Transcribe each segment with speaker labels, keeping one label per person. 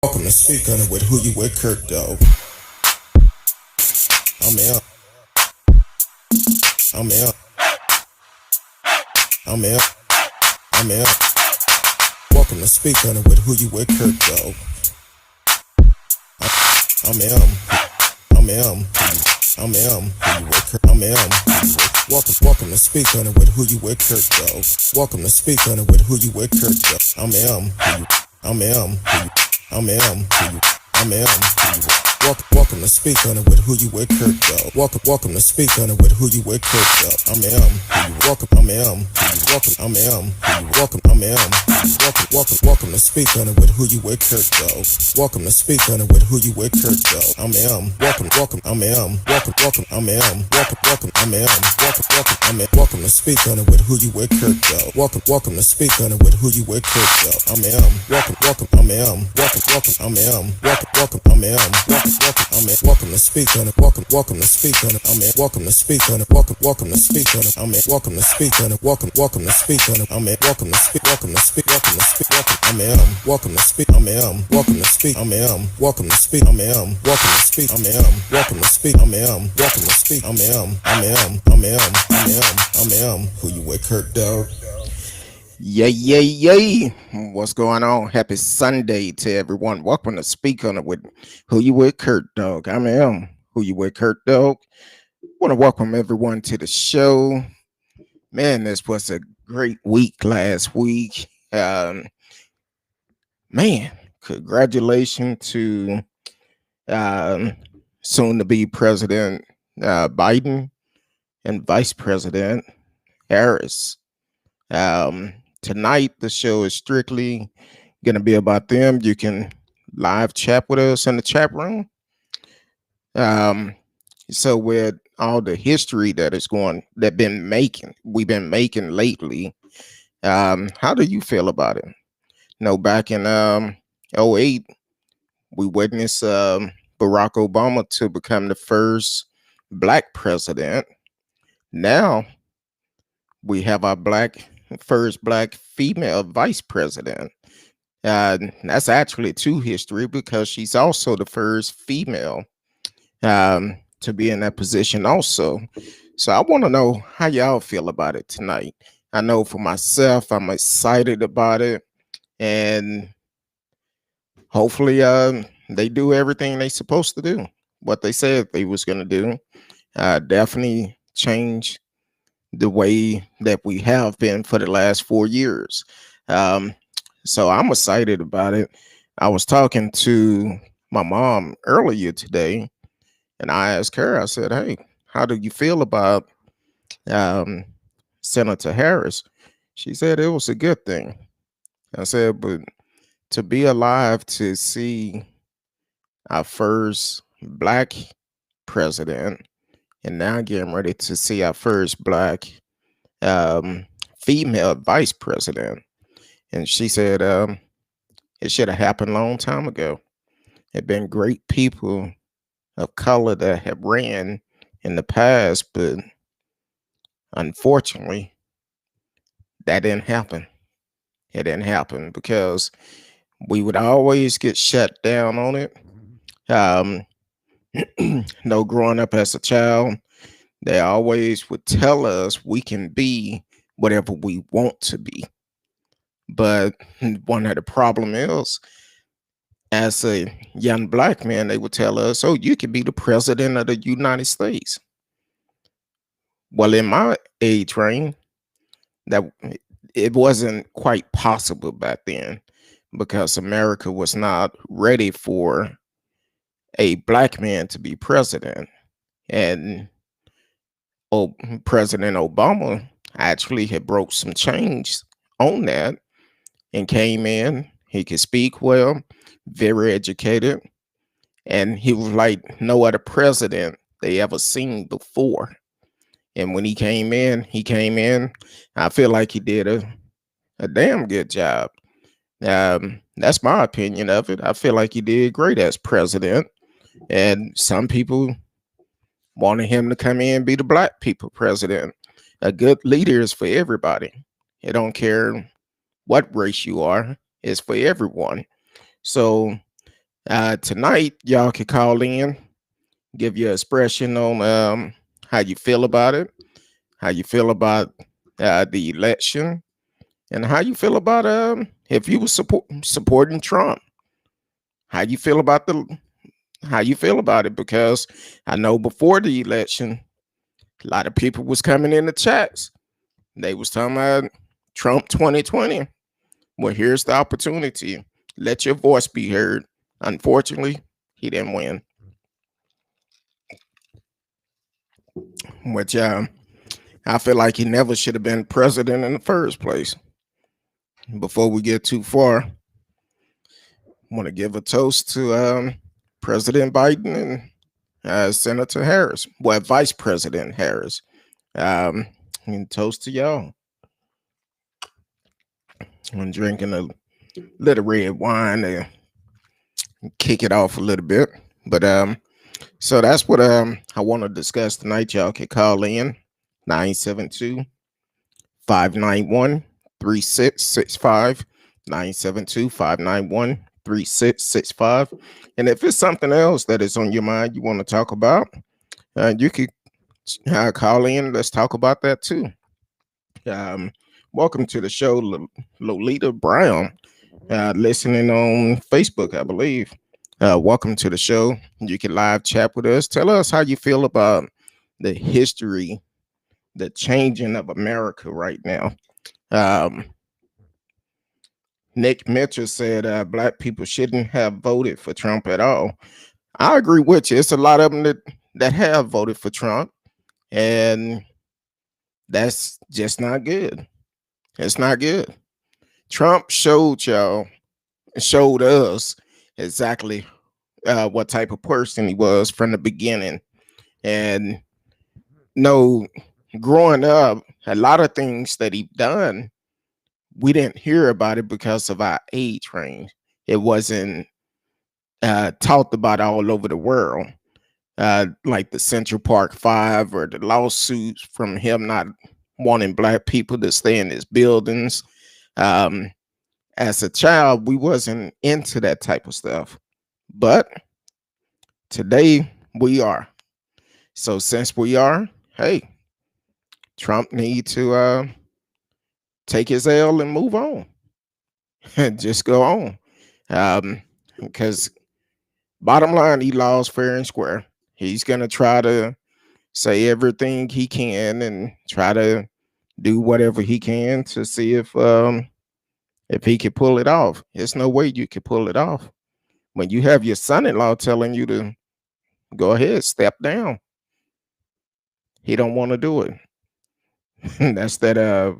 Speaker 1: Welcome to Speak On It with Who You With Kirk, though. I'm out. I'm out. I'm out. I'm out. Welcome to Speak On It with Who You With Kirk, though. I'm out. I'm out. I'm out. Who you with Kirk? I'm out. Welcome to Speak On It with Who You With Kirk, though. Welcome to Speak On It with Who You With Kirk, though. I'm out. I'm out. I'm out. I'm out. Welcome to Speak On It with Who You With Kirk, though. Welcome to Speak On It with Who You With Kirk, though. I'm welcome. I'm welcome. I'm welcome. I'm welcome to Speak On It with Who You With Kirk, though. Welcome to Speak On It with Who You With Kirk, though. I'm welcome. I'm welcome. I'm welcome. I'm welcome to Speak On It with Who You With Kirk, though. Welcome to Speak On It with Who You With Kirk, though. I'm welcome. I'm welcome. I'm welcome. Welcome to Speak On It. Welcome to Speak On It. Welcome to Speak On It. Welcome to Speak On It. Welcome to Speak On It. Welcome to Speak On It. Welcome to Speak. Welcome to Speak. Welcome to Speak. Welcome to Speak. Welcome to Speak. Welcome to Speak. Welcome to Speak. Welcome to Speak. Welcome to Speak. Who you with, Kirk, dog?
Speaker 2: Yay. What's going on? Happy Sunday to everyone. Welcome to Speak On It with Who You With Kurt Dog. I'm Who You With Kurt Dog. Want to welcome everyone to the show. Man, this was a great week last week. Man, congratulations to soon to be President Biden and Vice President Harris. Tonight, the show is strictly going to be about them. You can live chat with us in the chat room. So with all the history we've been making lately, how do you feel about it? Back in 2008, we witnessed Barack Obama to become the first black president. Now we have our first black female vice president. That's actually two history because she's also the first female to be in that position also. So I want to know how y'all feel about it tonight. I know for myself, I'm excited about it, and hopefully they do everything they're supposed to do, what they said they was going to do. Definitely change the way that we have been for the last 4 years. So I'm excited about it. I was talking to my mom earlier today, and I asked her, I said, hey, how do you feel about Senator Harris? She said it was a good thing. I said, but to be alive to see our first black president, and now getting ready to see our first black female vice president. And she said it should have happened a long time ago. There have been great people of color that have ran in the past, but unfortunately, that didn't happen. It didn't happen because we would always get shut down on it. Growing up as a child, they always would tell us we can be whatever we want to be. But one of the problem is, as a young black man, they would tell us, oh, you can be the president of the United States. Well, in my age range, that it wasn't quite possible back then because America was not ready for a black man to be president. And President Obama actually had broke some chains on that and came in. He could speak well, very educated, and he was like no other president they ever seen before. And when he came in, I feel like he did a damn good job. That's my opinion of it. I feel like he did great as president. And some people wanted him to come in and be the black people president. A good leader is for everybody. It don't care what race you are, it's for everyone. So Tonight, y'all can call in, give your expression on how you feel about it, how you feel about the election, and how you feel about if you were supporting Trump. How you feel about it? Because I know before the election, a lot of people was coming in the chats. They was talking about Trump 2020. Well, here's the opportunity. Let your voice be heard. Unfortunately, he didn't win. Which I feel like he never should have been president in the first place. Before we get too far, I want to give a toast to President Biden and Senator Harris. Well, Vice President Harris. And toast to y'all. I'm drinking a little red wine and kick it off a little bit. But so that's what I want to discuss tonight. Y'all can call in 972 591 3665. 972 591 3665. And if it's something else that is on your mind you want to talk about, you could call in. Let's talk about that too. Welcome to the show, Lolita Brown, listening on Facebook, I believe. Welcome to the show. You can live chat with us. Tell us how you feel about the history, the changing of America right now. Nick Mitchell said black people shouldn't have voted for Trump at all. I agree with you. It's a lot of them that have voted for Trump, and that's just not good. It's not good. Trump showed us exactly what type of person he was from the beginning. And no, growing up, a lot of things that he done, we didn't hear about it because of our age range. It wasn't talked about all over the world, like the Central Park Five or the lawsuits from him not wanting black people to stay in his buildings. As a child, we wasn't into that type of stuff, but today we are. So since we are, hey, Trump need to take his L and move on. Just go on. Because bottom line, he lost fair and square. He's gonna try to say everything he can and try to do whatever he can to see if he can pull it off. There's no way you can pull it off when you have your son-in-law telling you to go ahead, step down. He don't want to do it. That's that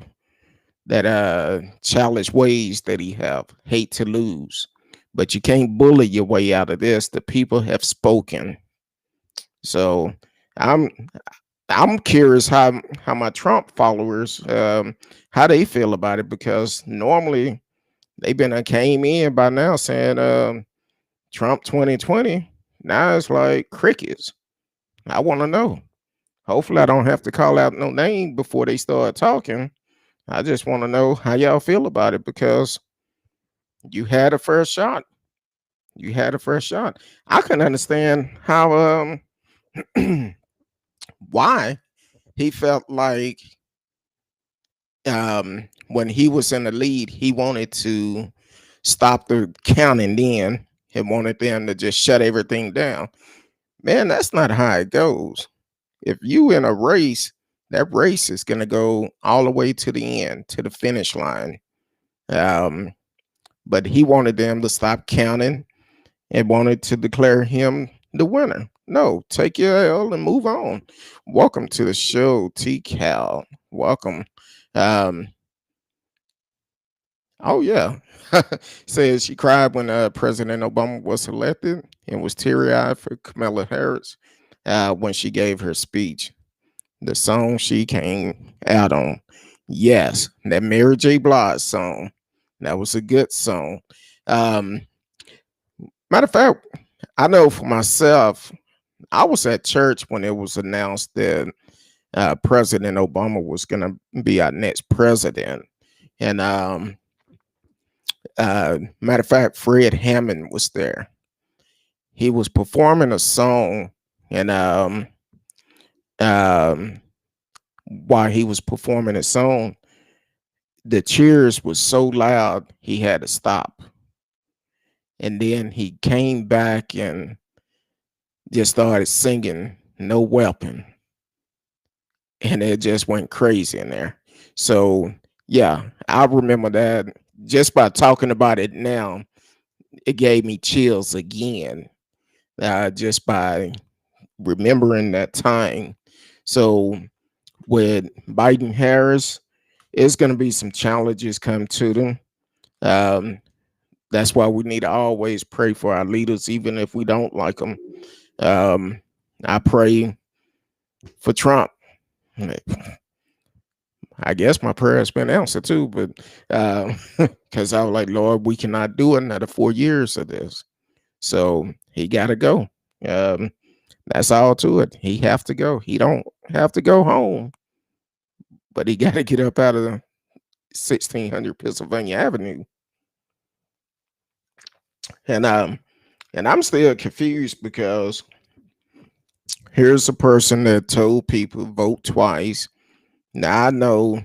Speaker 2: childish ways that he have. Hate to lose, but you can't bully your way out of this. The people have spoken. So I'm curious how my Trump followers how they feel about it, because normally they've been came in by now saying Trump 2020. Now it's like crickets. I want to know. Hopefully I don't have to call out no name before they start talking. I just want to know how y'all feel about it, because you had a first shot. You had a first shot. I couldn't understand how why he felt like when he was in the lead, he wanted to stop the counting then. He wanted them to just shut everything down. Man, that's not how it goes. If you in a race, that race is going to go all the way to the end, to the finish line. But he wanted them to stop counting and wanted to declare him the winner. No, take your L and move on. Welcome to the show, T-Cal. Welcome. Oh yeah. Says she cried when President Obama was elected and was teary-eyed for Kamala Harris when she gave her speech. The song she came out on. Yes, that Mary J. Blige song. That was a good song. Matter of fact, I know for myself, I was at church when it was announced that President Obama was going to be our next president. And matter of fact, Fred Hammond was there. he was performing a song, and um, while he was performing a song, the cheers was so loud he had to stop. And then he came back and just started singing "No Weapon," and it just went crazy in there. So yeah, I remember that. Just by talking about it now, it gave me chills again. Just by remembering that time. So with Biden Harris, it's going to be some challenges come to them. Um, that's why we need to always pray for our leaders, even if we don't like them. Um, I pray for Trump. I guess my prayer has been answered too, but because I was like, Lord, we cannot do another 4 years of this. So he got to go. Um, that's all to it. He have to go. He don't have to go home, but he got to get up out of the 1600 Pennsylvania Avenue. And I'm still confused because here's a person that told people vote twice. Now I know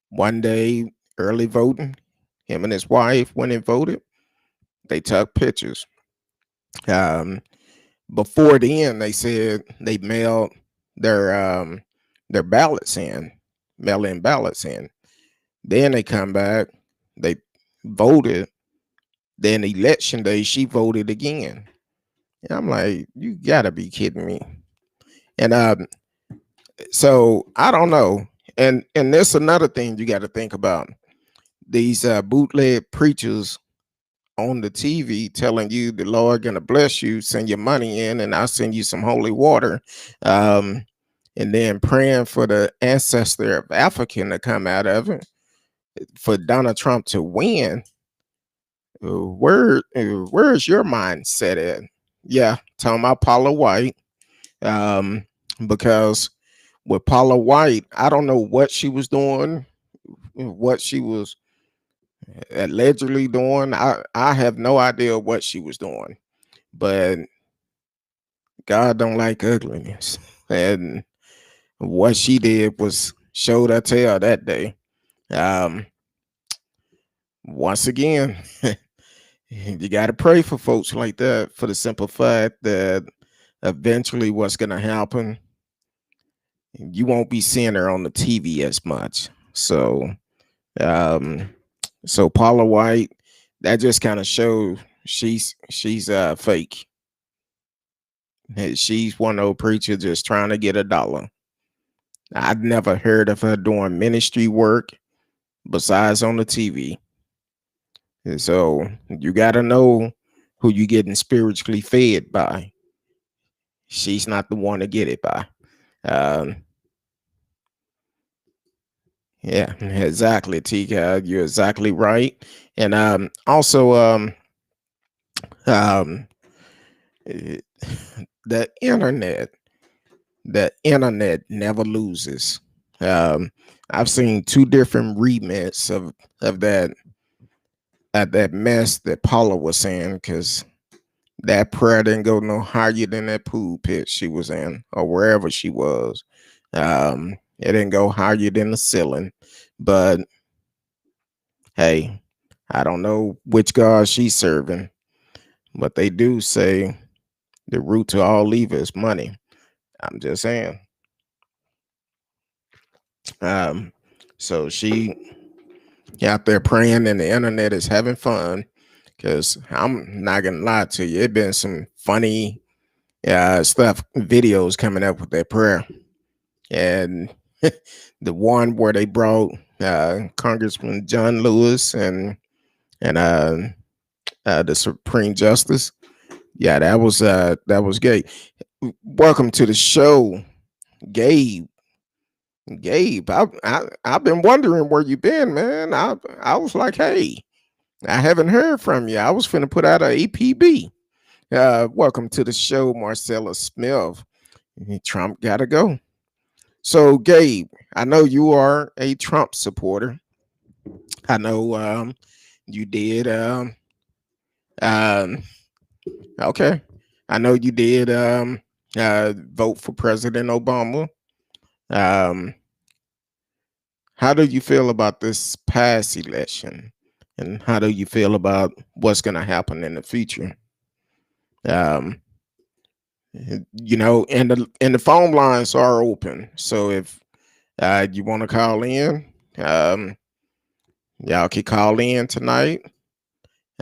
Speaker 2: one day early voting, him and his wife went and voted. They took pictures. Um, Before then, they said they mailed their their ballots in, mail in ballots in. Then they come back, they voted. Then election day, she voted again. And I'm like, you gotta be kidding me. And so I don't know. And there's another thing you got to think about. These bootleg preachers on the TV telling you the Lord gonna bless you, send your money in, and I'll send you some holy water. Um, and then praying for the ancestor of African to come out of it for Donald Trump to win. Where's your mindset at? Yeah, talking about Paula White. Um, because with Paula White, I don't know what she was doing, what she was allegedly doing. I have no idea what she was doing, but God don't like ugliness, and what she did was showed her tail that day. Um, Once again, you got to pray for folks like that for the simple fact that eventually what's going to happen, you won't be seeing her on the TV as much. Um, so Paula White, that just kind of shows she's fake. She's one old preacher just trying to get a dollar. I'd never heard of her doing ministry work besides on the TV. And so you got to know who you getting spiritually fed by. She's not the one to get it by. Um, yeah, exactly, Tika. You're exactly right. And also, um, eh, the internet, the internet never loses. Um, I've seen two different remits of that mess that Paula was saying, because that prayer didn't go no higher than that pool pit she was in, or wherever she was. It didn't go higher than the ceiling. But hey, I don't know which God she's serving, but they do say the root to all evil is money. I'm just saying. Um, so she out there praying and the internet is having fun, because I'm not gonna lie to you, it been some funny stuff, videos coming up with that prayer. And the one where they brought Congressman John Lewis and the Supreme Justice. Yeah, that was gay. Welcome to the show, Gabe. Gabe, I've been wondering where you been, man. I was like, hey, I haven't heard from you. I was finna put out a EPB. Welcome to the show, Marcella Smith. Trump gotta go. So, Gabe, I know you are a Trump supporter. I know you did um, Okay. I know you did vote for President Obama. Um, how do you feel about this past election? And how do you feel about what's going to happen in the future? Um, and the phone lines are open. So if you want to call in, um, y'all can call in tonight.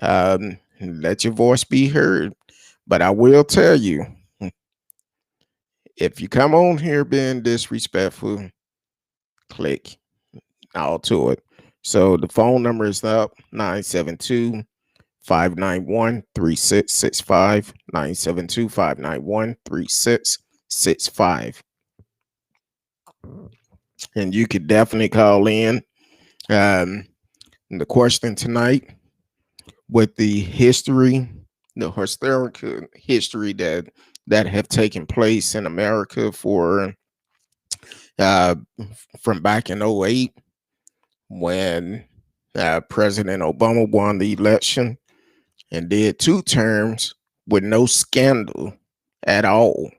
Speaker 2: Let your voice be heard. But I will tell you, if you come on here being disrespectful, click all to it. So the phone number is up 972 591 3665. 972 591 3665. And you could definitely call in. Um, the question tonight, with the history, the historical history that have taken place in America for uh, from back in '08 when President Obama won the election and did 2 terms with no scandal at all.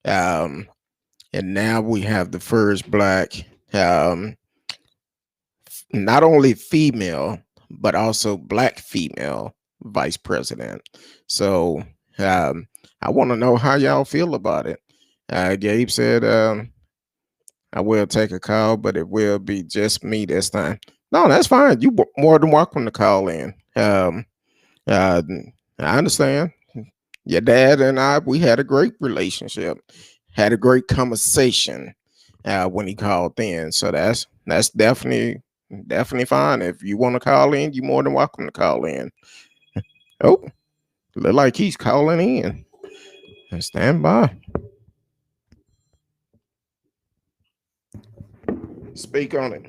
Speaker 2: Um, and now we have the first black, um, not only female, but also black female vice president. So I want to know how y'all feel about it. Gabe said, I will take a call, but it will be just me this time. No, that's fine. You more than welcome to call in. Uh, I understand. Your dad and I, we had a great relationship, had a great conversation when he called in. So that's definitely fine. If you want to call in, you're more than welcome to call in. Oh, look like he's calling in. Stand by. Speak on it.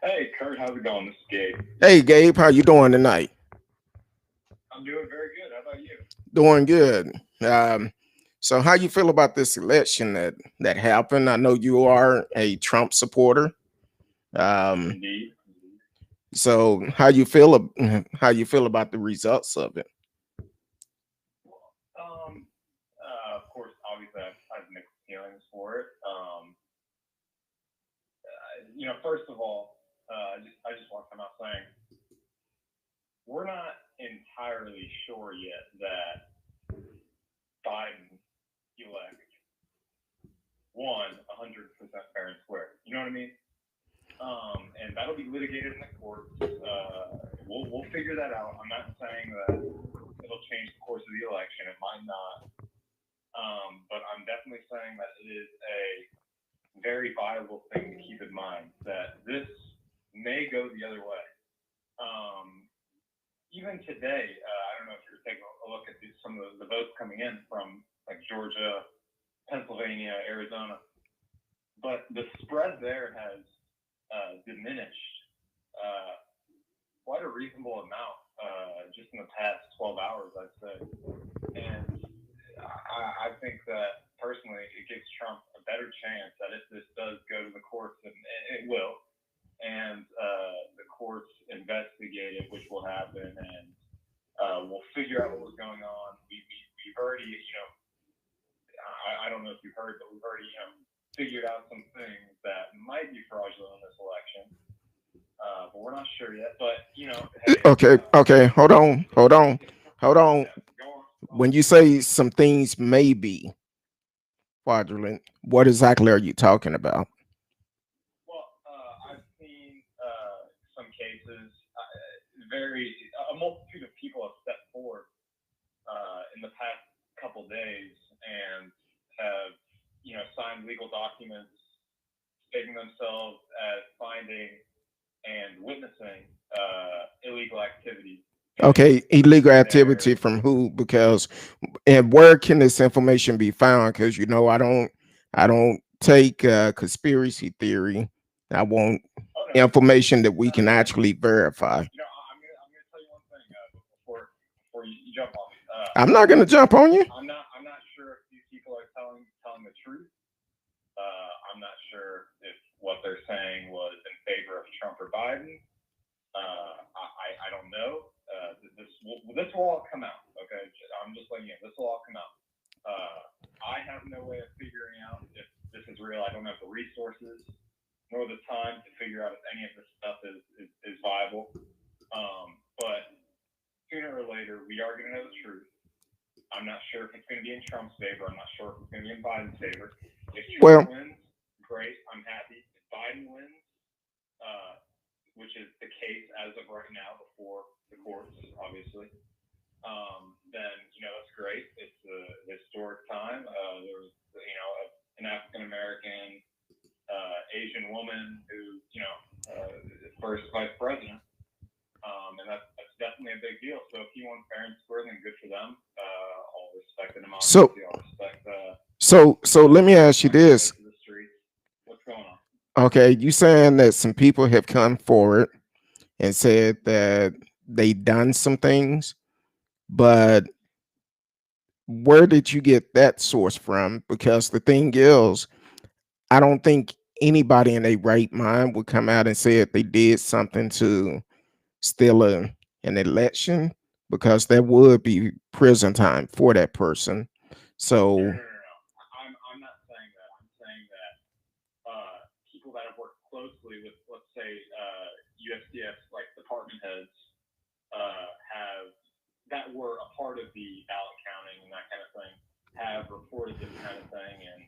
Speaker 3: Hey, Kurt, how's it going? This is Gabe.
Speaker 2: Hey, Gabe, how you doing tonight?
Speaker 3: I'm doing very good. How about you?
Speaker 2: Doing good. So how you feel about this election that happened? I know you are a Trump supporter. Um,
Speaker 3: Indeed.
Speaker 2: so how you feel about the results of it?
Speaker 3: Of course, obviously, I've mixed feelings for it. First of all, I just want to come out saying we're not entirely sure yet that Biden elect won 100% fair and square. You know what I mean? And that'll be litigated in the courts. We'll figure that out. I'm not saying that it'll change the course of the election. It might not. But I'm definitely saying that it is a very viable thing to keep in mind that this may go the other way. Even today, I don't know if you're taking a look at some of the votes coming in from like Georgia, Pennsylvania, Arizona, but the spread there has diminished quite a reasonable amount just in the past 12 hours, I'd say. And I think that personally, it gives Trump a better chance that if this does go to the courts, and it will, and the courts investigate it, which will happen, and we'll figure out what was going on. We've already, I don't know if you've heard, but we've already, figured out some things that might be fraudulent in this election. But we're not sure yet. But
Speaker 2: hey, okay. Hold on.
Speaker 3: Yeah, go on.
Speaker 2: When you say some things may be fraudulent, what exactly are you talking about?
Speaker 3: Well, I've seen some cases. A multitude of people have stepped forward in the past couple days and have, signed legal documents stating themselves as finding and witnessing illegal activity.
Speaker 2: Okay, illegal activity from who? Because and where can this information be found? Because I don't take conspiracy theory. I want information that we can actually verify.
Speaker 3: I'm gonna tell you one thing before you jump on me.
Speaker 2: I'm not gonna jump on you.
Speaker 3: I'm not sure if these people are telling the truth. I'm not sure if what they're saying was in favor of Trump or Biden. I don't know. this will all come out. Okay, I'm just letting you know, this will all come out. I have no way of figuring out if this is real. I don't have the resources nor the time to figure out if any of this stuff is viable. But sooner or later, we are going to know the truth. I'm not sure if it's going to be in Trump's favor. I'm not sure if it's going to be in Biden's favor. If Trump wins, great. I'm happy. If Biden wins, which is the case as of right now before the courts, obviously, then, that's great. It's a historic time. There was, an African-American, Asian woman who, first vice president. And that's definitely a big deal. So if he won fair and square, then good for them. All respect and democracy. All respect.
Speaker 2: So let me ask you this.
Speaker 3: What's going on?
Speaker 2: Okay, you saying that some people have come forward and said that they done some things, but where did you get that source from? Because the thing is, I don't think anybody in their right mind would come out and say that they did something to steal an election, because there would be prison time for that person. So
Speaker 3: No. I'm not saying that. I'm saying that people that have worked closely with, let's say, USDS, like department heads, that were a part of the ballot counting and that kind of thing, have reported this kind of thing and,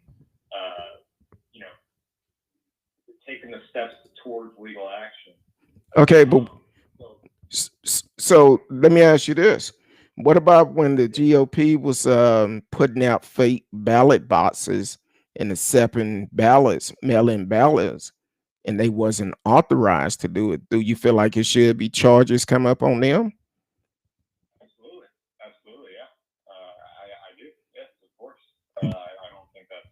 Speaker 3: taken the steps towards legal action.
Speaker 2: okay, but so let me ask you this. What about when the GOP was putting out fake ballot boxes and accepting ballots, mail-in ballots, and they wasn't authorized to do it? Do you feel like it should be charges come up on them?
Speaker 3: Absolutely, yeah. I do. Yes, of course. I don't think that's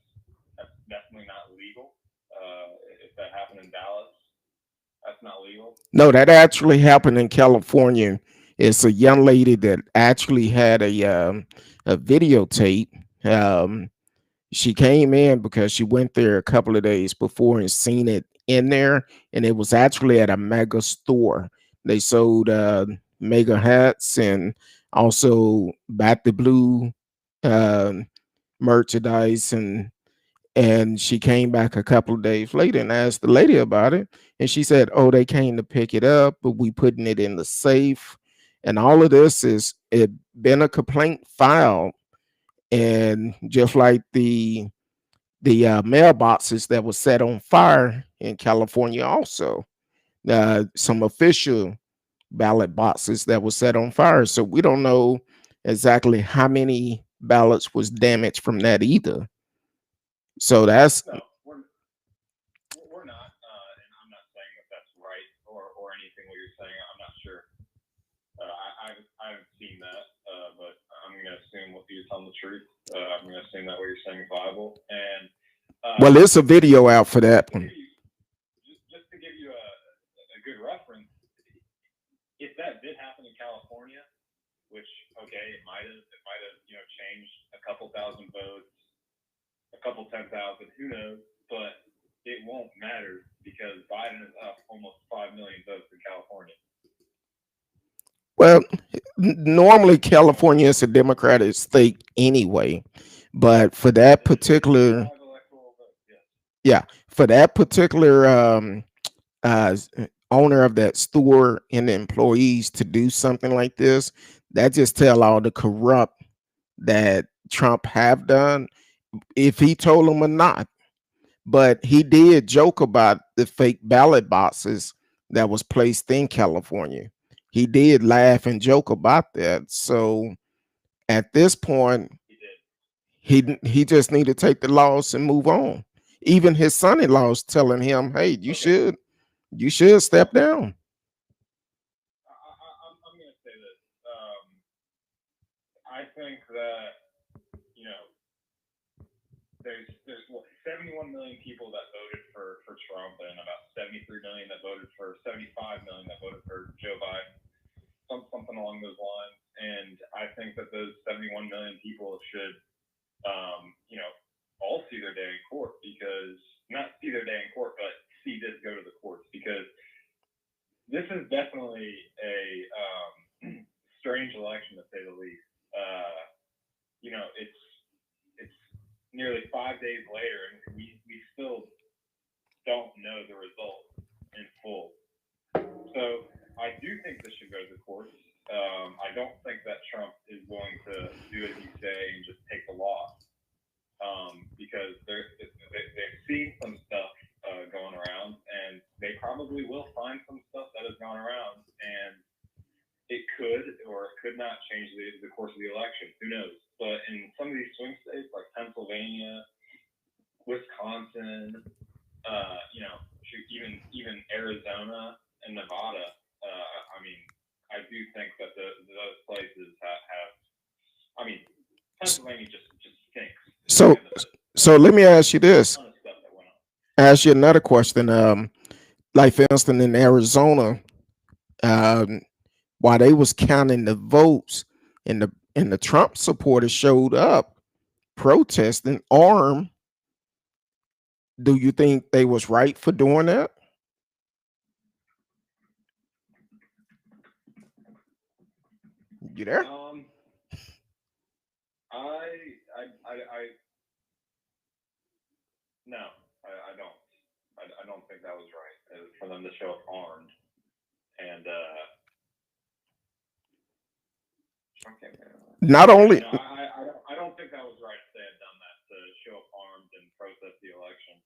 Speaker 3: definitely not legal. If that happened in Dallas, that's not legal.
Speaker 2: No, that actually happened in California. It's a young lady that actually had a videotape. She came in because she went there a couple of days before and seen it in there, and it was actually at a mega store. They sold mega hats and also Back the Blue uh, merchandise, and she came back a couple of days later and asked the lady about it, and she said, "Oh, they came to pick it up, but we putting it in the safe." And all of this is it been a complaint filed, and just like the mailboxes that was set on fire in California, also some official ballot boxes that was set on fire. So we don't know exactly how many ballots was damaged from that either. So that's
Speaker 3: No, we're not, and I'm not saying that that's right or anything what you're saying. I'm not sure. I haven't seen that, but I'm going to assume what you're telling the truth. I'm going to assume that what you're saying is viable. And
Speaker 2: well, there's a video out for that one.
Speaker 3: Just to give you a good reference, if that did happen in California, which it might have changed a couple thousand votes, a couple 10,000, who knows? But it won't matter because Biden is up almost 5 million votes in California.
Speaker 2: Well, normally California is a Democratic state anyway, but for that particular, for that particular owner of that store and the employees to do something like this, that just tell all the corrupt that Trump have done, if he told them or not. But he did joke about the fake ballot boxes that was placed in California. He did laugh and joke about that. So at this point, he just need to take the loss and move on. Even his son-in-law is telling him, "Hey, you should step down."
Speaker 3: I'm going to say this. I think that there's 71 million people that voted for Trump and about 73 million that voted for 75 million that voted for Joe Biden, something along those lines. And I think that those 71 million people should, all see their day in court, because not see their day in court, but see this go to the courts, because this is definitely a strange election to say the least. It's nearly 5 days later, and we still don't know the result in full. So I do think this should go to the courts. I don't think that Trump is going to do as you say and just take the loss, because they've seen some stuff going around, and they probably will find some stuff that has gone around, and it could or it could not change the course of the election. Who knows? But in some of these swing states like Pennsylvania, Wisconsin, even Arizona and Nevada, I do think that those places have. I mean, Pennsylvania just stinks.
Speaker 2: So let me ask you this.
Speaker 3: Ton of stuff that went on.
Speaker 2: Ask you another question. Like for instance, in Arizona, while they was counting the votes, and the Trump supporters showed up protesting armed. Do you think they was right for doing that? You there?
Speaker 3: No, I don't. I don't think that was right for them to show up armed. And
Speaker 2: Not only
Speaker 3: I don't think that was right if they had done that, to show up armed and protest the election.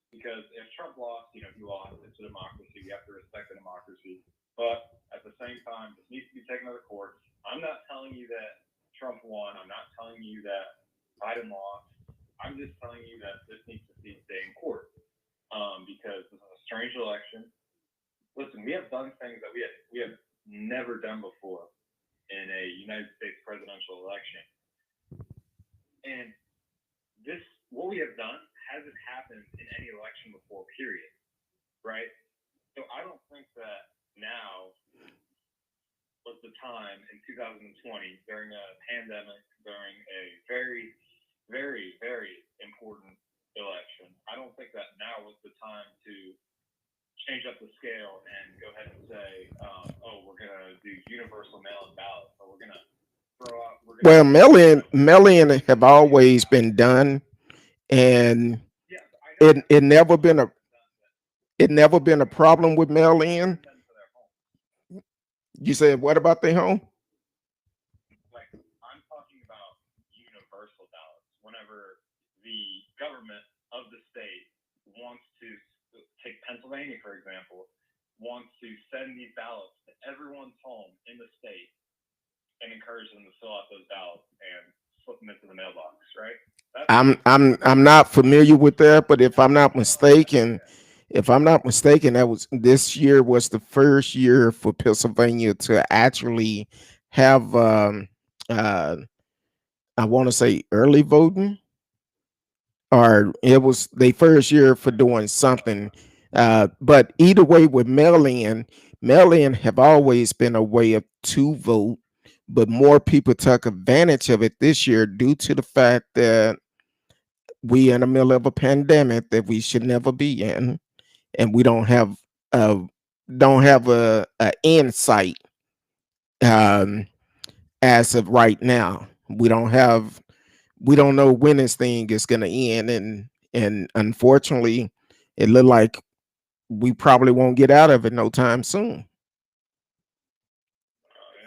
Speaker 3: Because if Trump lost, he lost. It's a democracy. We have to respect the democracy. But at the same time, this needs to be taken to the courts. I'm not telling you that Trump won. I'm not telling you that Biden lost. I'm just telling you that this needs to stay in court, because this is a strange election. Listen, we have done things that we have never done before in a United States presidential election, and what we have done hasn't happened in any election before. Period. Right. So I don't think that now was the time in 2020 during a pandemic, during a very, very, very important election. I don't think that now was the time to change up the scale and go ahead and say, we're going to do universal mail-in ballots, or we're going to throw out.
Speaker 2: Well, mail-in have always been done, and it never been a problem with mail-in. You said what about their home?
Speaker 3: Like, I'm talking about universal ballots. Whenever the government of the state wants to take Pennsylvania, for example, wants to send these ballots to everyone's home in the state and encourage them to fill out those ballots and slip them into the mailbox, right?
Speaker 2: I'm not familiar with that, but if I'm not mistaken, that was this year was the first year for Pennsylvania to actually have I want to say early voting, or it was the first year for doing something. But either way, with mail-in have always been a way of to vote, but more people took advantage of it this year due to the fact that we in the middle of a pandemic that we should never be in, and we don't have a insight as of right now. We don't know when this thing is going to end, and unfortunately, it looked like we probably won't get out of it no time soon.
Speaker 3: Yeah,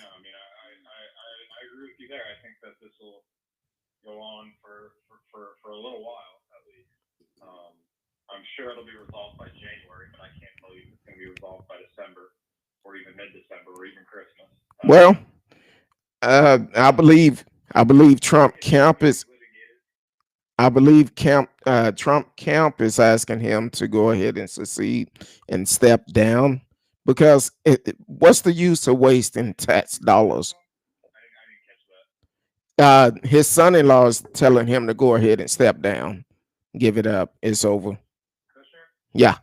Speaker 3: I agree with you there. I think that this will go on for a little while at least. I'm sure it'll be resolved by January, but I can't tell you if it's going to be resolved by December or even mid-December or even Christmas.
Speaker 2: Well, I believe Trump camp is. I believe Trump camp is asking him to go ahead and secede and step down, because what's the use of wasting tax dollars?
Speaker 3: I didn't catch that.
Speaker 2: His son-in-law is telling him to go ahead and step down, give it up. It's over.
Speaker 3: Kushner?
Speaker 2: Yeah,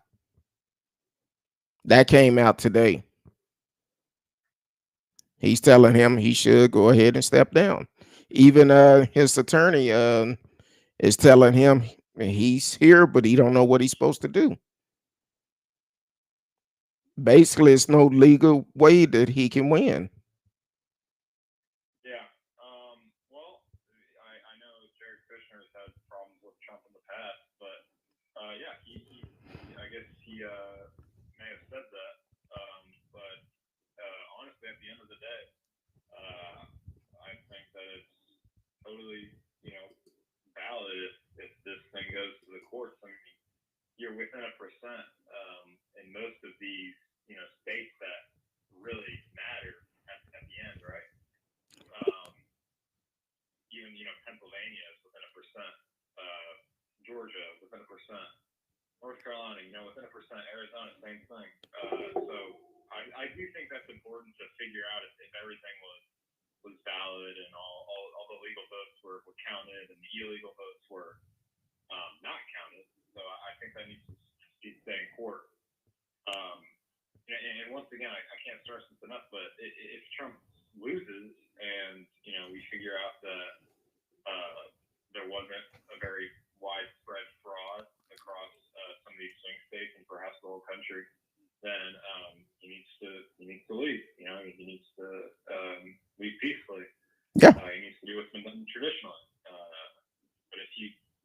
Speaker 2: that came out today. He's telling him he should go ahead and step down. Even his attorney is telling him he's here, but he don't know what he's supposed to do. Basically, it's no legal way that he can win.
Speaker 3: totally, valid if this thing goes to the courts. I mean, you're within 1% in most of these, states that really matter at the end, right? Even Pennsylvania is within 1%, Georgia within 1%, North Carolina, within 1%, Arizona, same thing. So I do think that's important to figure out if everything was valid and all the legal votes were counted and the illegal votes were not counted. So I think that needs to stay in court. And once again, I can't stress this enough, but if Trump loses and we figure out that there wasn't a very widespread fraud across some of these swing states and perhaps the whole country, then he needs to leave. He needs to leave peacefully.
Speaker 2: Yeah.
Speaker 3: He needs to do what's been done traditionally.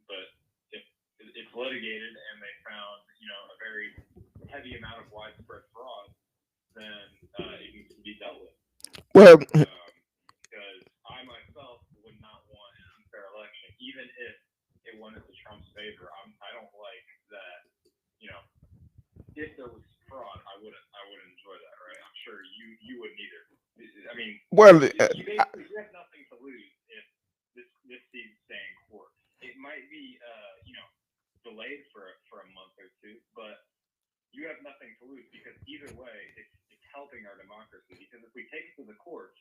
Speaker 3: But if it's litigated and they found a very heavy amount of widespread fraud, then it needs to be dealt with.
Speaker 2: Well,
Speaker 3: because I myself would not want an unfair election, even if it went into Trump's favor. I don't like that. If there was fraud, I wouldn't enjoy that, right? I'm sure you wouldn't either. I mean,
Speaker 2: well,
Speaker 3: you have nothing to lose if this seems stay in court. It might be delayed for a month or two, but you have nothing to lose because either way, it's helping our democracy. Because if we take it to the courts,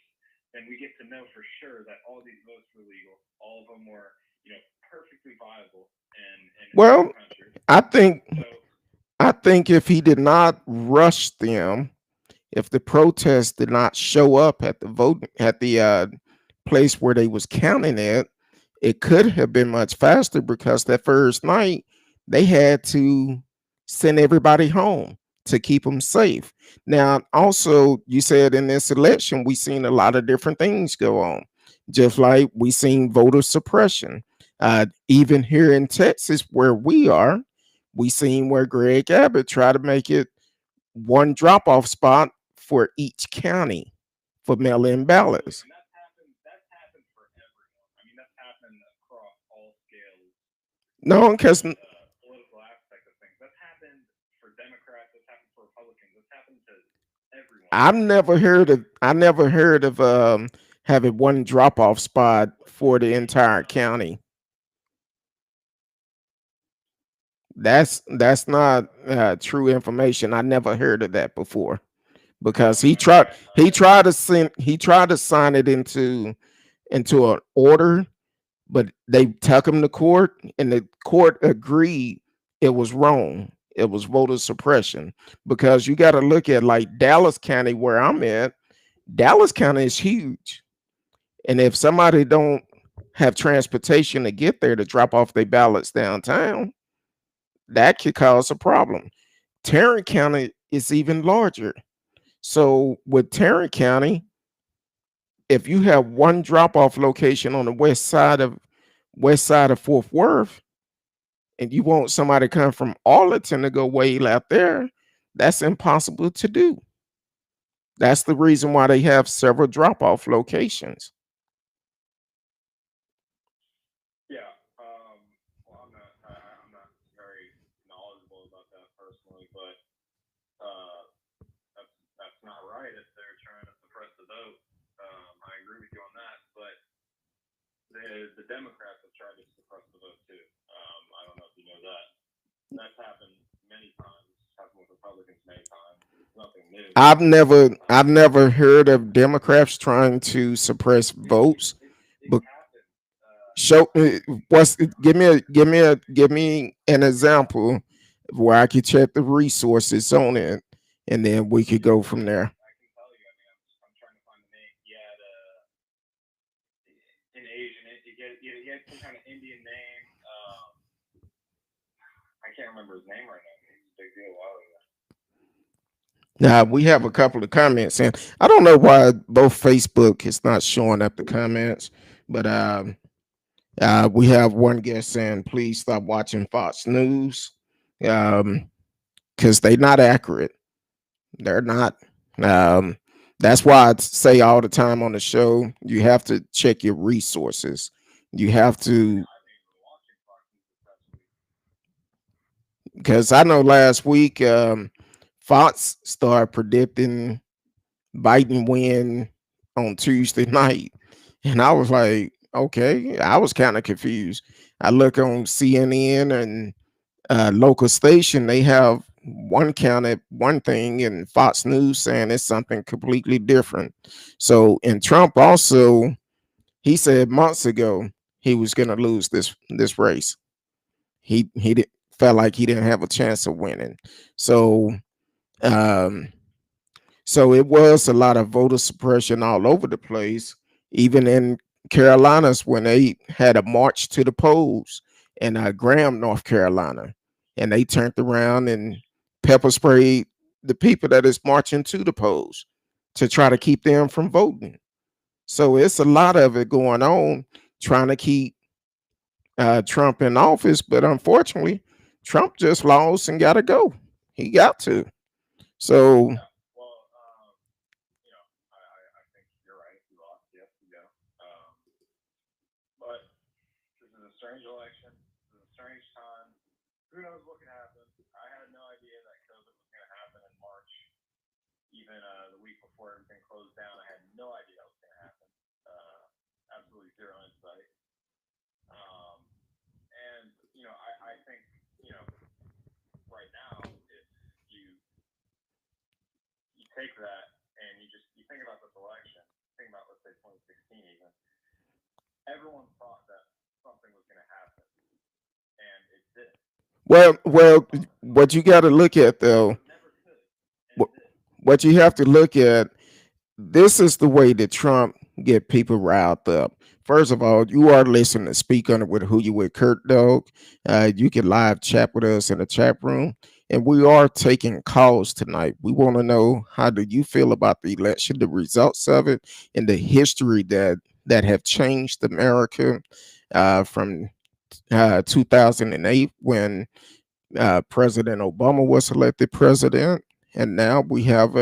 Speaker 3: then we get to know for sure that all these votes were legal, all of them were perfectly viable, and
Speaker 2: well,
Speaker 3: country.
Speaker 2: I think if he did not rush them, if the protests did not show up at the place where they was counting it could have been much faster because that first night they had to send everybody home to keep them safe. Now, also, you said in this election, we seen a lot of different things go on, just like we seen voter suppression. Even here in Texas, where we are, we seen where Greg Abbott tried to make it one drop-off spot for each county for mail-in ballots.
Speaker 3: And that's happened for everyone. I mean, that's happened across all scales.
Speaker 2: No, because
Speaker 3: Political aspect of things. That's happened for Democrats. That's happened for Republicans. That's happened to everyone.
Speaker 2: I never heard of having one drop-off spot for the entire county. That's not true information. I never heard of that before, because he tried to sign it into an order, but they took him to court, and the court agreed it was wrong. It was voter suppression, because you got to look at like Dallas County, where I'm at. Dallas County is huge, and if somebody don't have transportation to get there to drop off their ballots downtown, that could cause a problem. Tarrant County is even larger. So with Tarrant County, if you have one drop-off location on the west side of Fort Worth, and you want somebody to come from Arlington to go way out there, that's impossible to do. That's the reason why they have several drop-off locations.
Speaker 3: Yeah. Well, I'm not very knowledgeable about that personally, but that's not right if they're trying to suppress the vote. I agree with you on that, but the Democrats have tried to suppress the vote too. I don't know if you know that. That's happened many times. It's happened with Republicans many times. It's nothing new.
Speaker 2: I've never heard of Democrats trying to suppress votes. But show give me an example where I could check the resources on it, and then we could go from there.
Speaker 3: I can tell you. I mean, I'm trying to find the name. He had an Asian. He had some kind of Indian name. I can't remember his name right now. It's a big deal.
Speaker 2: Now we have a couple of comments, and I don't know why both Facebook is not showing up the comments, but we have one guest saying, please stop watching Fox News, because they're not accurate. They're not. That's why I say all the time on the show, you have to check your resources. You have to,
Speaker 3: I didn't even watching Fox News this past week.
Speaker 2: because I know last week Fox started predicting Biden win on Tuesday night, and I was like, okay, I was kind of confused. I look on CNN and local station, they have one counted one thing, and Fox News saying it's something completely different. So, and Trump also, he said months ago he was going to lose this race. He did, felt like he didn't have a chance of winning. So, um, so it was a lot of voter suppression all over the place, even in Carolinas when they had a march to the polls in Graham, North Carolina, and they turned around and pepper sprayed the people that is marching to the polls to try to keep them from voting. So it's a lot of it going on trying to keep Trump in office, but unfortunately, Trump just lost and got to go. He got to. So
Speaker 3: Yeah. Well, I think you're right. We lost. Yes, we go. But this is a strange election. This is a strange time. Who knows what can happen? I had no idea that COVID was going to happen in March. Even the week before everything closed down, I had no idea what was going to happen. Absolutely zero insight. Um, and I think right now, if you take that and you think about this election, think about let's say 2016 even, everyone thought that something was going to happen, and it did.
Speaker 2: well, what you got to look at though,
Speaker 3: It never could, and
Speaker 2: what,
Speaker 3: it did.
Speaker 2: what you have to look at, this is the way that Trump get people riled up. First of all, you are listening to Speak On It with Who You With Kurt Dog. You can live chat with us in the chat room. And we are taking calls tonight. We want to know, how do you feel about the election, the results of it, and the history that have changed America from 2008 when President Obama was elected president, and now we have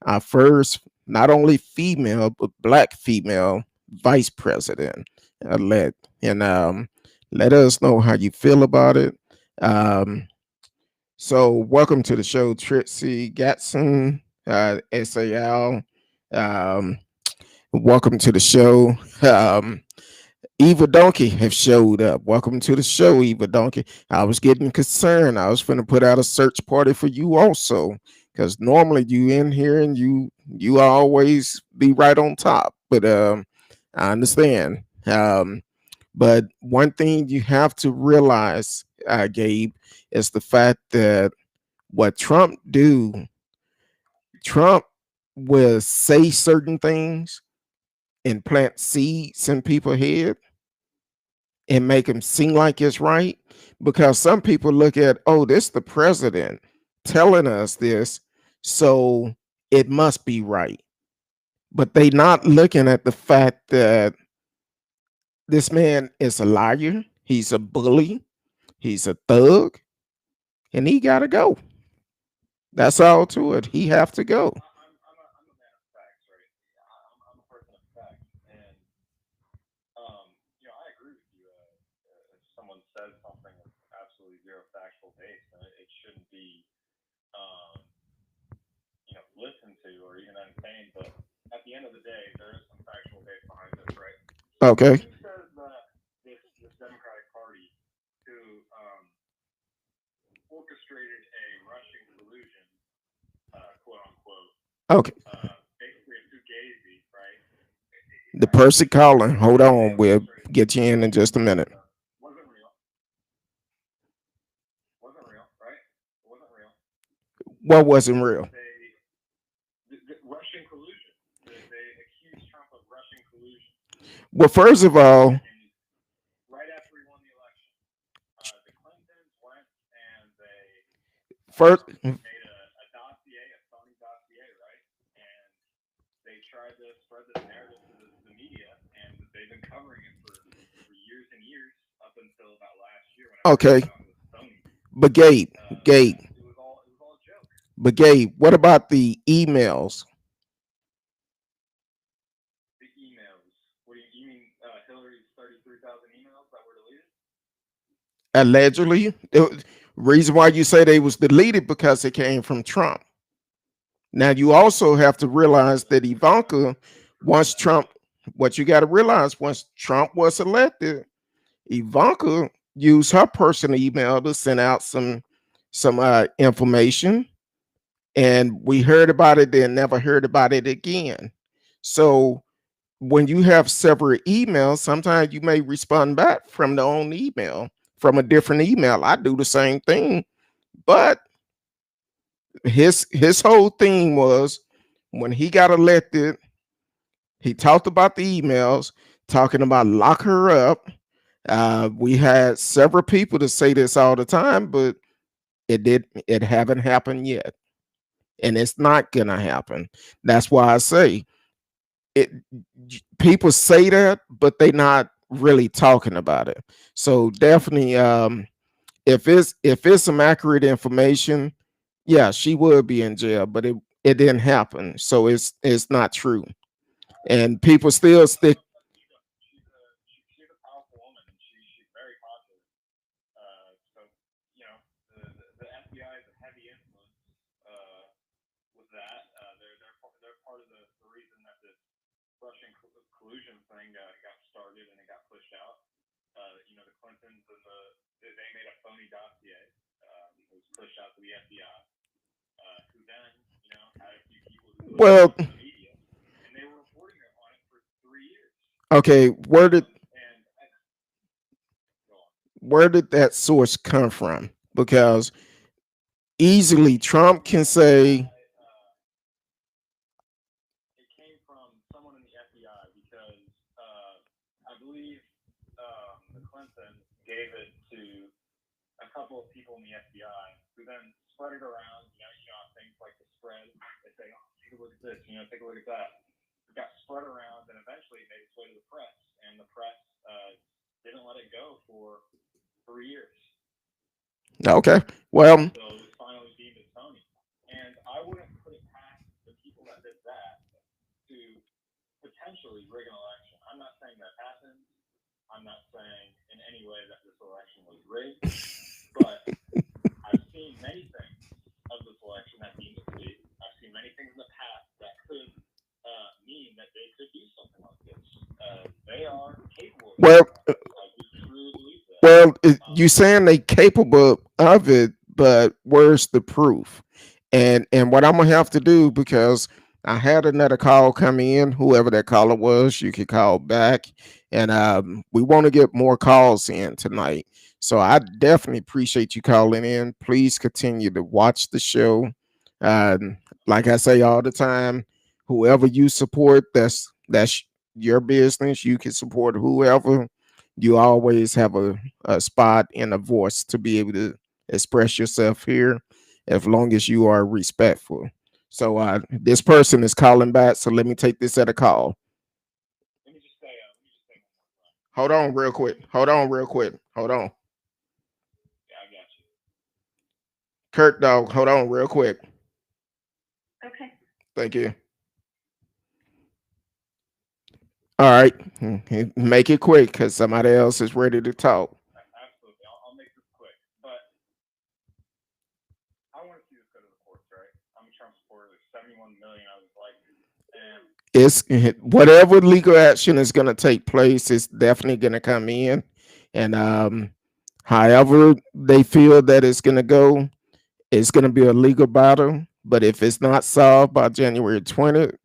Speaker 2: our first not only female but black female vice president elect. And let us know how you feel about it. Um, so welcome to the show, Trixie Gatson, SAL. Um, welcome to the show. Eva Donkey have showed up. Welcome to the show, Eva Donkey. I was getting concerned. I was going to put out a search party for you also, because normally you in here and you always be right on top. But I understand. But one thing you have to realize, Gabe, is the fact that what Trump will say certain things and plant seeds in people's head and make him seem like it's right, because some people look at, oh, this the president telling us this, so it must be right. But they not looking at the fact that this man is a liar, he's a bully, he's a thug, and he gotta go. That's all to it. He have to go.
Speaker 3: I'm a man of facts, right? I'm a person of facts, and I agree with you. If someone says something with absolutely zero factual base, then it shouldn't be, um, listened to or even entertained. But at the end of the day, there is some factual base behind this, right?
Speaker 2: Okay.
Speaker 3: Who says that this Democratic Party, who orchestrated a Russian collusion, quote unquote,
Speaker 2: Okay.
Speaker 3: basically a fugazi, right?
Speaker 2: The person calling, hold on, we'll get you in just a minute.
Speaker 3: Wasn't real. Wasn't real, right? It wasn't real.
Speaker 2: What wasn't real?
Speaker 3: The Russian collusion. They accused Trump of Russian collusion.
Speaker 2: Well, first of all,
Speaker 3: And right after he won the election, the Clintons went and they
Speaker 2: first
Speaker 3: made a dossier, a Sony dossier, right? And they tried to spread this narrative to the media, and they've been covering it for years and years up until about last year when
Speaker 2: okay,
Speaker 3: it was Sony.
Speaker 2: but Gabe,
Speaker 3: It was all a joke.
Speaker 2: but Gabe, what about the emails?
Speaker 3: The emails. What do you mean? Hillary's 33,000 emails that were deleted?
Speaker 2: Allegedly, the reason why you say they was deleted because it came from Trump. Now you also have to realize that Ivanka, once Trump, what you got to realize, once Trump was elected, Ivanka used her personal email to send out some information, and we heard about it, then never heard about it again. So when you have several emails, sometimes you may respond back from the own email, from a different email. I do the same thing, but his whole thing was when he got elected, he talked about the emails, talking about lock her up. We had several people to say this all the time, but it haven't happened yet, and it's not gonna happen. That's why I say it. People say that, but they not really talking about it. So definitely, if it's some accurate information, yeah, she would be in jail, but it didn't happen, so it's not true, and people still stick.
Speaker 3: She's a powerful woman, and she's very popular. So you know, the FBI is a heavy influence with that. They're part of the reason that this Russian collusion thing got started and it got pushed out. The Clintons and they made a phony dossier. It was pushed out to the FBI, who then had a few people who
Speaker 2: Well,
Speaker 3: in the media, and they were reporting on it for 3 years.
Speaker 2: okay,
Speaker 3: And
Speaker 2: where did that source come from? Because easily Trump can say,
Speaker 3: it came from someone in the FBI because I believe the Clintons gave it to a couple of people in the FBI who then spread it around. Things like the spread. They say, "Oh, take a look at this. Take a look at that." It got spread around, and eventually it made its way to the press, and the press didn't let it go for 3 years.
Speaker 2: okay, well,
Speaker 3: So it was finally deemed as phony. And I wouldn't put it past the people that did that to potentially rig an election. I'm not saying that happened. I'm not saying in any way that this election was rigged, but I've seen many things of this election that deemed it to be. I've seen many things in the past that could mean that they could do something like this. They are capable of
Speaker 2: well,
Speaker 3: it. I do truly believe that.
Speaker 2: you saying they capable of it, but where's the proof? And what I'm gonna have to do, because I had another call come in, whoever that caller was, you could call back, and we want to get more calls in tonight. So I definitely appreciate you calling in. Please continue to watch the show. Like I say all the time, whoever you support, that's your business. You can support whoever. You always have a spot and a voice to be able to express yourself here, as long as you are respectful. So this person is calling back, so let me take this at a call.
Speaker 3: Let me just say
Speaker 2: Hold on real quick. Hold on real quick. Hold on.
Speaker 3: yeah, I got you.
Speaker 2: Kurt Dog, hold on real quick.
Speaker 4: Okay.
Speaker 2: Thank you. All right. Make it quick because somebody else is ready to talk.
Speaker 3: Absolutely. I'll make this quick. But I want to see this go to the courts, right? I'm a Trump supporter. There's 71 million I was like, and
Speaker 2: It's whatever legal action is going to take place, it's definitely going to come in. And however they feel that it's going to go, it's going to be a legal battle. But if it's not solved by January 20th,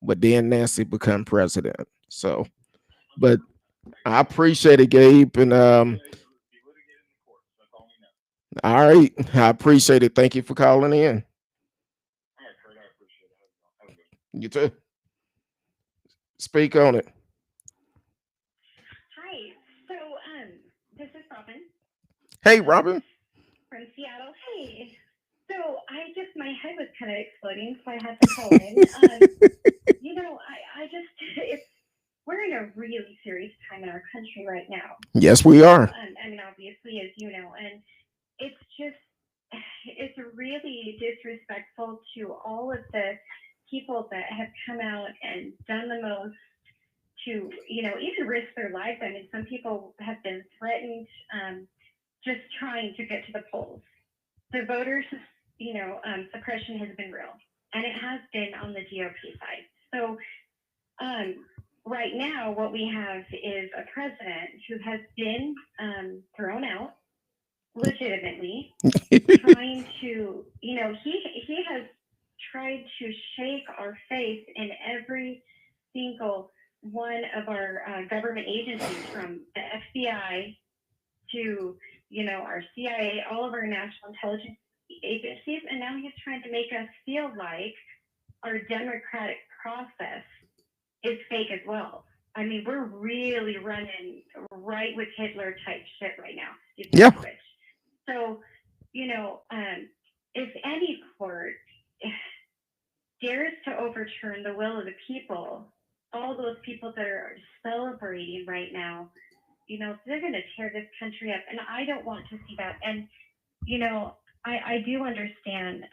Speaker 2: but then Nancy become president. So, but I appreciate it, Gabe. And
Speaker 3: be litigated in the courts. That's all we know.
Speaker 2: all right, I appreciate it. Thank you for calling in.
Speaker 3: All right, Kurt. I appreciate it. Have a good one.
Speaker 2: You too. Speak on it.
Speaker 4: Hi. So, this is Robin
Speaker 2: Hey, Robin.
Speaker 4: from Seattle. Hey. So, my head was kind of exploding, so I had to call in. We're in a really serious time in our country right now.
Speaker 2: Yes, we are.
Speaker 4: Obviously, as you know, and it's really disrespectful to all of the people that have come out and done the most to, even risk their lives. I mean, some people have been threatened just trying to get to the polls. The voters, suppression has been real, and it has been on the GOP side. So right now, what we have is a president who has been thrown out legitimately, trying to, he has tried to shake our faith in every single one of our government agencies, from the FBI to, our CIA, all of our national intelligence agencies, and now he's trying to make us feel like our democratic process is fake as well. I mean, we're really running right with Hitler type shit right now.
Speaker 2: Yeah.
Speaker 4: So, if any court dares to overturn the will of the people, all those people that are celebrating right now, they're going to tear this country up. And I don't want to see that. And, I do understand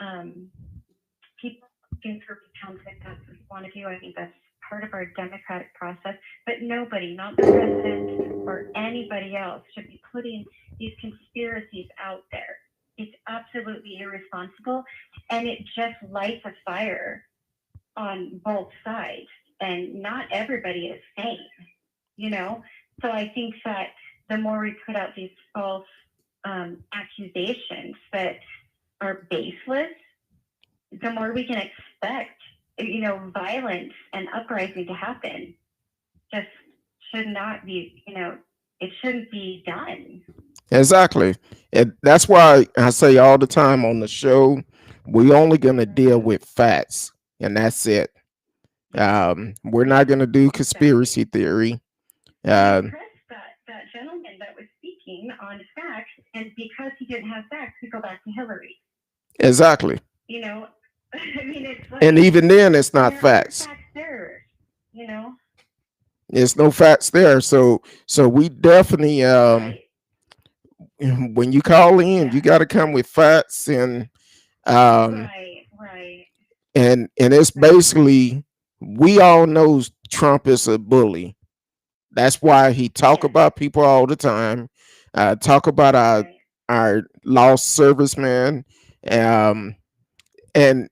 Speaker 4: people looking for pounds if that's what you want to do. I think that's part of our democratic process. But nobody, not the president or anybody else, should be putting these conspiracies out there. It's absolutely irresponsible, and it just lights a fire on both sides. And not everybody is sane, So I think that the more we put out these false accusations that are baseless, the more we can expect, violence and uprising to happen. Just should not be, it shouldn't be done.
Speaker 2: Exactly. And that's why I say all the time on the show, we only going to deal with facts, and that's it. We're not going to do conspiracy theory.
Speaker 4: I impressed that gentleman that was speaking on facts, and because he didn't have facts, we go back to Hillary.
Speaker 2: Exactly.
Speaker 4: I mean, it's like,
Speaker 2: and even then, it's not facts.
Speaker 4: Facts there,
Speaker 2: There's no facts there. So we definitely,
Speaker 4: Right.
Speaker 2: when you call in, you got to come with facts, and
Speaker 4: Right.
Speaker 2: and it's basically, we all know Trump is a bully. That's why he talk about people all the time. Talk about our lost servicemen, and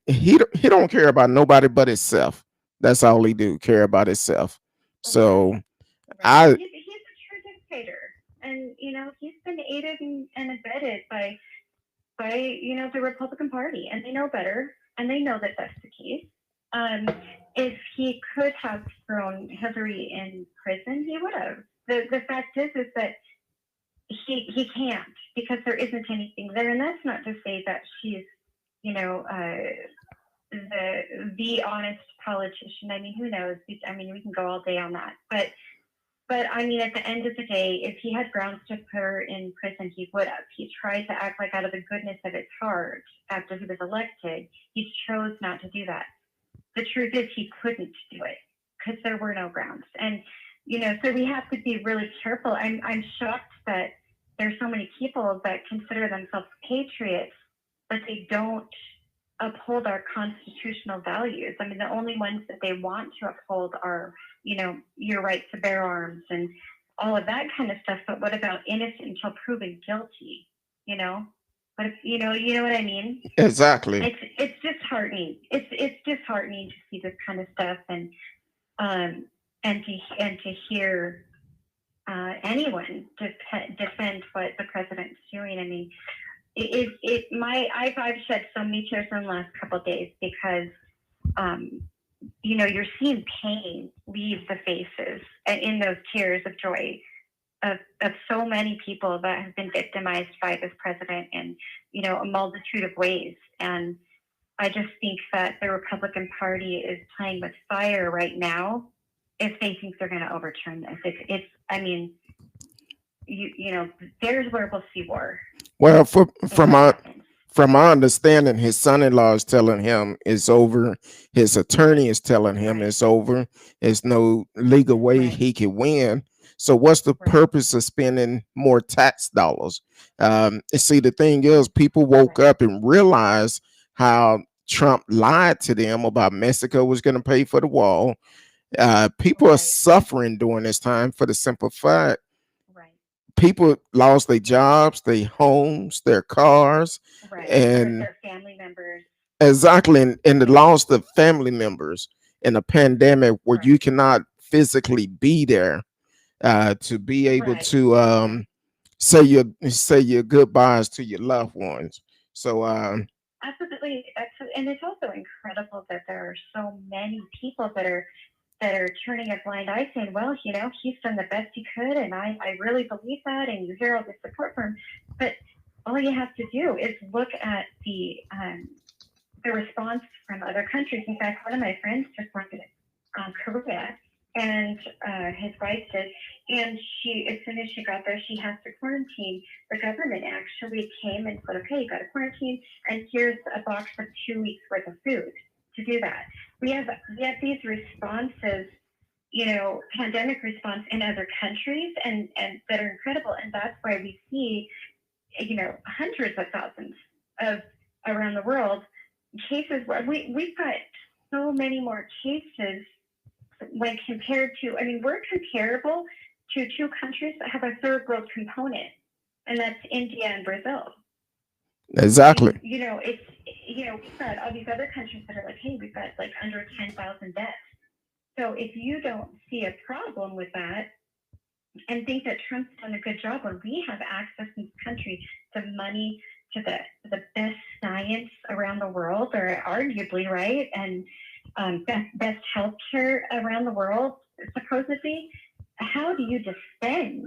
Speaker 2: he don't care about nobody but himself. That's all he do, care about himself. So
Speaker 4: He's a true dictator, and he's been aided and abetted by the Republican Party, and they know better, and they know that that's the case. If he could have thrown Hillary in prison, he would have. The fact is that he can't, because there isn't anything there, and that's not to say that she's the honest politician. I mean, who knows? I mean, we can go all day on that, but I mean, at the end of the day, if he had grounds to put her in prison, he would have. He tried to act like out of the goodness of his heart after he was elected. He chose not to do that. The truth is, he couldn't do it because there were no grounds. And, so we have to be really careful. I'm shocked that there's so many people that consider themselves patriots, but they don't uphold our constitutional values. I mean, the only ones that they want to uphold are, your right to bear arms and all of that kind of stuff. But what about innocent until proven guilty? But if, you know what I mean?
Speaker 2: Exactly.
Speaker 4: It's disheartening. It's disheartening to see this kind of stuff, and to hear anyone defend what the president's doing. I mean, I've shed so many tears in the last couple of days because you're seeing pain leave the faces, and in those tears of joy of so many people that have been victimized by this president in a multitude of ways. And I just think that the Republican Party is playing with fire right now if they think they're going to overturn this. I mean, there's where we'll see war.
Speaker 2: Well, from my understanding, his son-in-law is telling him it's over. His attorney is telling him it's over. There's no legal way he can win. So what's the purpose of spending more tax dollars? See, the thing is, people woke up and realized how Trump lied to them about Mexico was going to pay for the wall. People are
Speaker 4: Right.
Speaker 2: suffering during this time for the simple fact
Speaker 4: Right.
Speaker 2: people lost their jobs, their homes, their cars,
Speaker 4: Right. Or
Speaker 2: and
Speaker 4: their family members.
Speaker 2: exactly, and the loss of family members in a pandemic where
Speaker 4: Right.
Speaker 2: you cannot physically be there to be able
Speaker 4: Right.
Speaker 2: to
Speaker 4: Right.
Speaker 2: say your goodbyes to your loved ones. So
Speaker 4: Absolutely. And it's also incredible that there are so many people that are turning a blind eye saying, well, he's done the best he could, and I really believe that, and you hear all the support from him. But all you have to do is look at the response from other countries. In fact, one of my friends just went to Korea, and his wife did, and as soon as she got there, she has to quarantine. The government actually came and said, okay, you got to quarantine, and here's a box of 2 weeks worth of food to do that. We have these responses, pandemic response in other countries, and that are incredible, and that's why we see, hundreds of thousands of around the world cases where we've got so many more cases when compared to, we're comparable to two countries that have a third world component, and that's India and Brazil.
Speaker 2: exactly,
Speaker 4: We've got all these other countries that are like, hey, we've got like under 10,000 deaths. So if you don't see a problem with that and think that Trump's done a good job when we have access in this country to money, to the best science around the world, or arguably, right, and best healthcare around the world, supposedly, how do you defend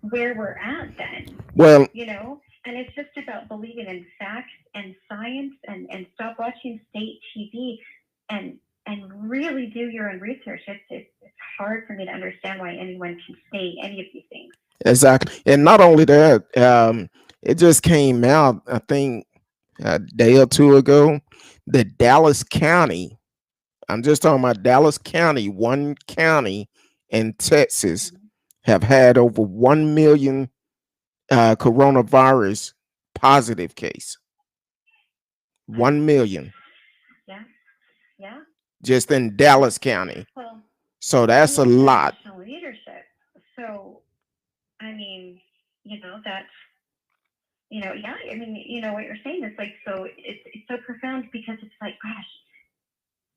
Speaker 4: where we're at then?
Speaker 2: well,
Speaker 4: And it's just about believing in facts and science, and stop watching state TV, and really do your own research. It's hard for me to understand why anyone can say any of these things.
Speaker 2: exactly, and not only that, it just came out, I think, a day or two ago, that Dallas County, I'm just talking about Dallas County, one county in Texas,
Speaker 4: Mhm.
Speaker 2: have had over 1 million coronavirus positive case. 1 million
Speaker 4: Yeah, yeah.
Speaker 2: just in Dallas County.
Speaker 4: Well,
Speaker 2: So that's a
Speaker 4: it's the
Speaker 2: lot.
Speaker 4: national leadership. So, I mean, that's, yeah, what you're saying is like, so it's so profound, because it's like, gosh,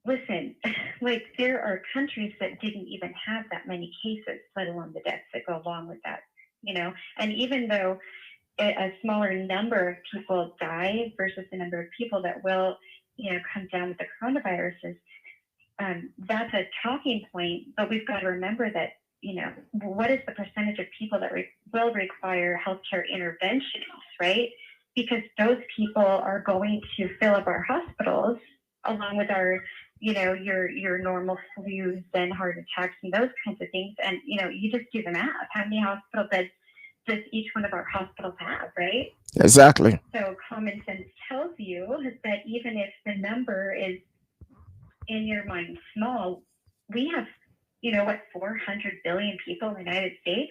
Speaker 4: listen, like there are countries that didn't even have that many cases, let alone the deaths that go along with that, and even though a smaller number of people die versus the number of people that will, come down with the coronaviruses, that's a talking point. But we've got to remember that, what is the percentage of people that will require healthcare interventions, right? Because those people are going to fill up our hospitals along with our, your normal flus and heart attacks and those kinds of things. And, you just do the math. How many hospital beds does each one of our hospitals have, right?
Speaker 2: Exactly.
Speaker 4: So common sense tells you that even if the number is in your mind small, we have, 400 billion people in the United States.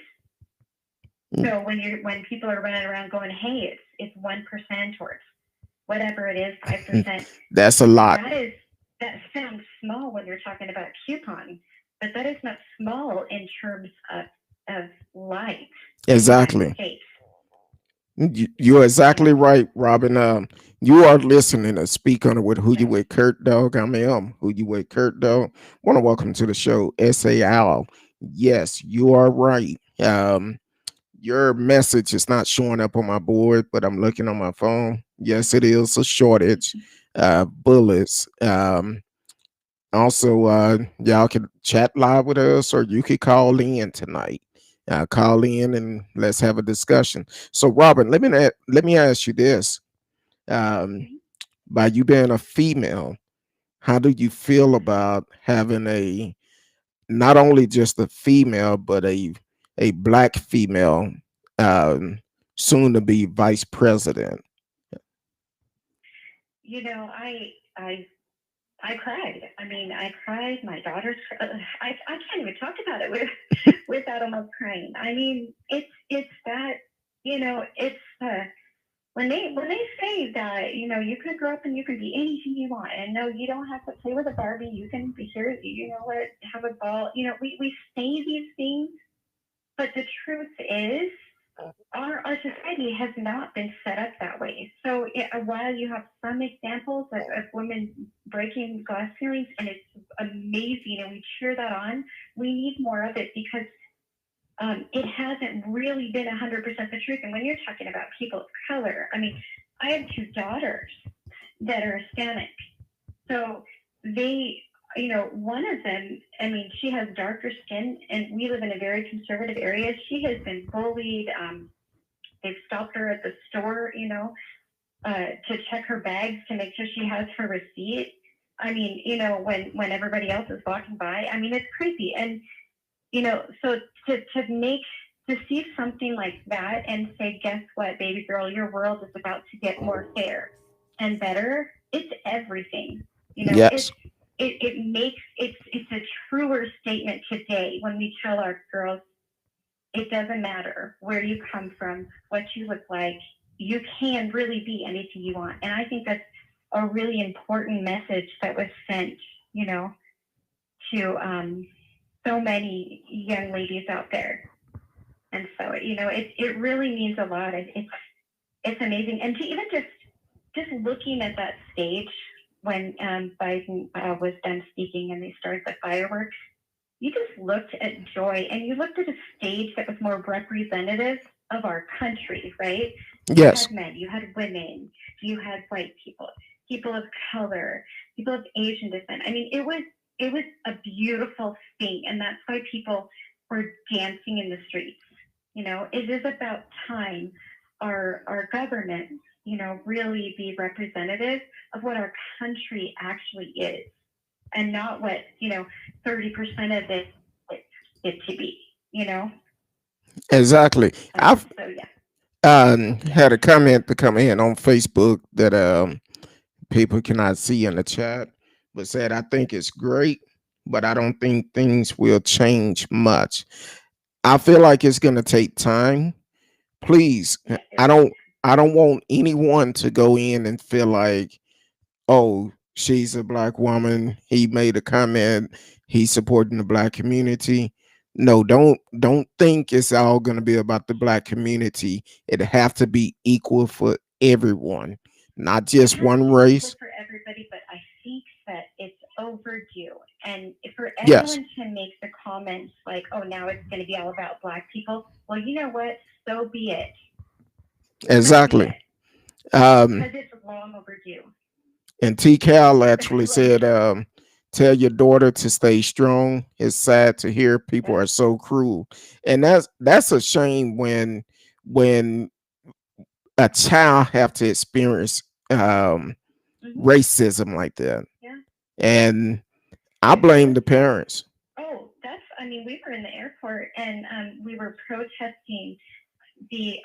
Speaker 4: So when people are running around going, hey, it's 1%, or it's whatever it is, 5%,
Speaker 2: That's a lot.
Speaker 4: that sounds small when you're talking about coupon, but that is not small in terms of life in the United
Speaker 2: Exactly.
Speaker 4: States.
Speaker 2: You're exactly right, Robin. You are listening to Speak On It with Who You With Kurt Dog. I'm Who You With Kurt Dog. Want to welcome to the show, SAL. Yes, you are right. Your message is not showing up on my board, but I'm looking on my phone. Yes, it is a shortage. Bullets. Also, y'all can chat live with us, or you could call in tonight. Call in and let's have a discussion. So, Robin, let me ask you this: by you being a female, how do you feel about having a not only just a female, but a black female, um, soon to be vice president?
Speaker 4: I cried. I mean, I cried. My daughter's. I can't even talk about it without almost crying. I mean, it's that. It's when they say that, you know, you can grow up and you can be anything you want, and no, you don't have to play with a Barbie, you can be here, you know what, have a ball. You know, we say these things, but the truth is, our society has not been set up that way. So while you have some examples of women breaking glass ceilings, and it's amazing, and we cheer that on, we need more of it, because it hasn't really been 100% the truth. And when you're talking about people of color, I mean, I have two daughters that are Hispanic. So they, you know, one of them, I mean, she has darker skin, and we live in a very conservative area. She has been bullied. They've stopped her at the store, you know, to check her bags to make sure she has her receipt. I mean, you know, when everybody else is walking by, I mean, it's crazy. And, you know, so to see something like that and say, guess what, baby girl, your world is about to get more fair and better. It's everything. You know,
Speaker 2: Yes.
Speaker 4: it makes it's a truer statement today when we tell our girls, it doesn't matter where you come from, what you look like, you can really be anything you want. And I think that's a really important message that was sent, you know, to so many young ladies out there. And so, you know, it really means a lot. It's amazing. And to even just looking at that stage when Biden was done speaking and they started the fireworks, you just looked at Joy, and you looked at a stage that was more representative of our country, right?
Speaker 2: Yes.
Speaker 4: You had men, you had women, you had white people, people of color, people of Asian descent. I mean, it was a beautiful thing, and that's why people were dancing in the streets. You know, it is about time our government, you know, really be representative of what our country actually is, and not what, you know, 30% of it to be, you know.
Speaker 2: Exactly. I've
Speaker 4: So yeah.
Speaker 2: had a comment to come in on Facebook that people cannot see in the chat, but said, I think it's great, but I don't think things will change much. I feel like it's going to take time. Please, I don't I don't want anyone to go in and feel like, oh, she's a black woman, he made a comment, he's supporting the black community. No, don't think it's all going to be about the black community. It have to be equal for everyone, not just one race.
Speaker 4: For everybody, but I think that it's overdue. And for
Speaker 2: Yes,
Speaker 4: anyone to make the comments like, oh, now it's going to be all about black people, well, you know what? So be it.
Speaker 2: exactly.
Speaker 4: Because it's long overdue.
Speaker 2: And T Cal actually said, tell your daughter to stay strong. It's sad to hear people are so cruel. And that's a shame when a child have to experience racism like that.
Speaker 4: Yeah.
Speaker 2: And I blame the parents.
Speaker 4: Oh, I mean, we were in the airport, and we were protesting the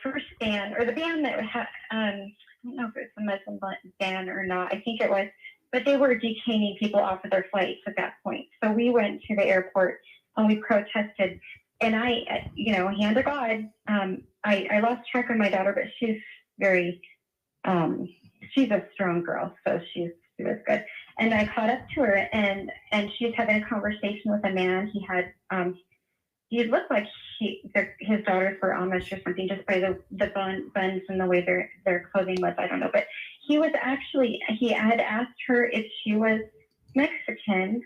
Speaker 4: first ban, or the ban that had, I don't know if it's a Muslim ban or not. I think it was, but they were detaining people off of their flights at that point. So we went to the airport and we protested. And I, you know, hand to God, I lost track of my daughter, but she's very, she's a strong girl, so she was good. And I caught up to her, and she's having a conversation with a man. He had, he looked like his daughters were Amish or something, just by the buns and the way their clothing was. I don't know, but he had asked her if she was Mexican.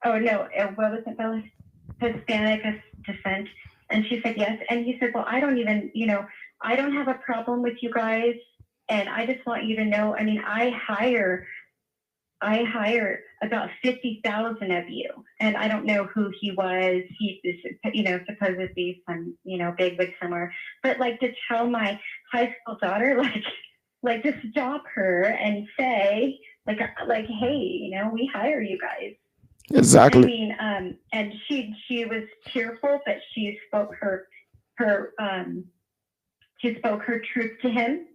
Speaker 4: Oh no, what was it, Bella? Hispanic descent, and she said yes. And he said, well, I don't even, you know, I don't have a problem with you guys, and I just want you to know, I mean, I hire about 50,000 of you, and I don't know who he was. He is, you know, supposedly some, you know, bigwig somewhere. But like, to tell my high school daughter, like to stop her and say, like, hey, you know, we hire you guys.
Speaker 2: Exactly.
Speaker 4: I mean, and she was tearful, but she spoke her truth to him.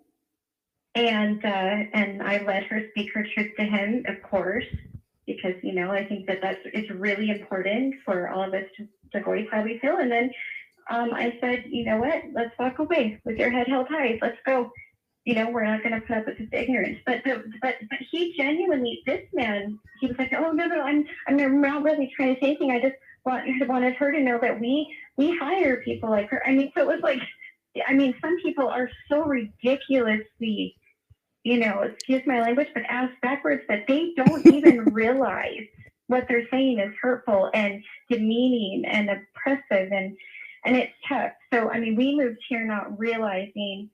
Speaker 4: And I let her speak her truth to him, of course, because, you know, I think it's really important for all of us to voice how we feel. And then I said, you know what? Let's walk away with your head held high. Let's go. You know, we're not going to put up with this ignorance. But he genuinely, this man, he was like, oh no, I'm not really trying to say anything. I just wanted her to know that we hire people like her. I mean, so it was like, I mean, some people are so ridiculously, you know, excuse my language, but ass backwards that they don't even realize what they're saying is hurtful and demeaning and oppressive, and it's tough. So I mean, we moved here not realizing.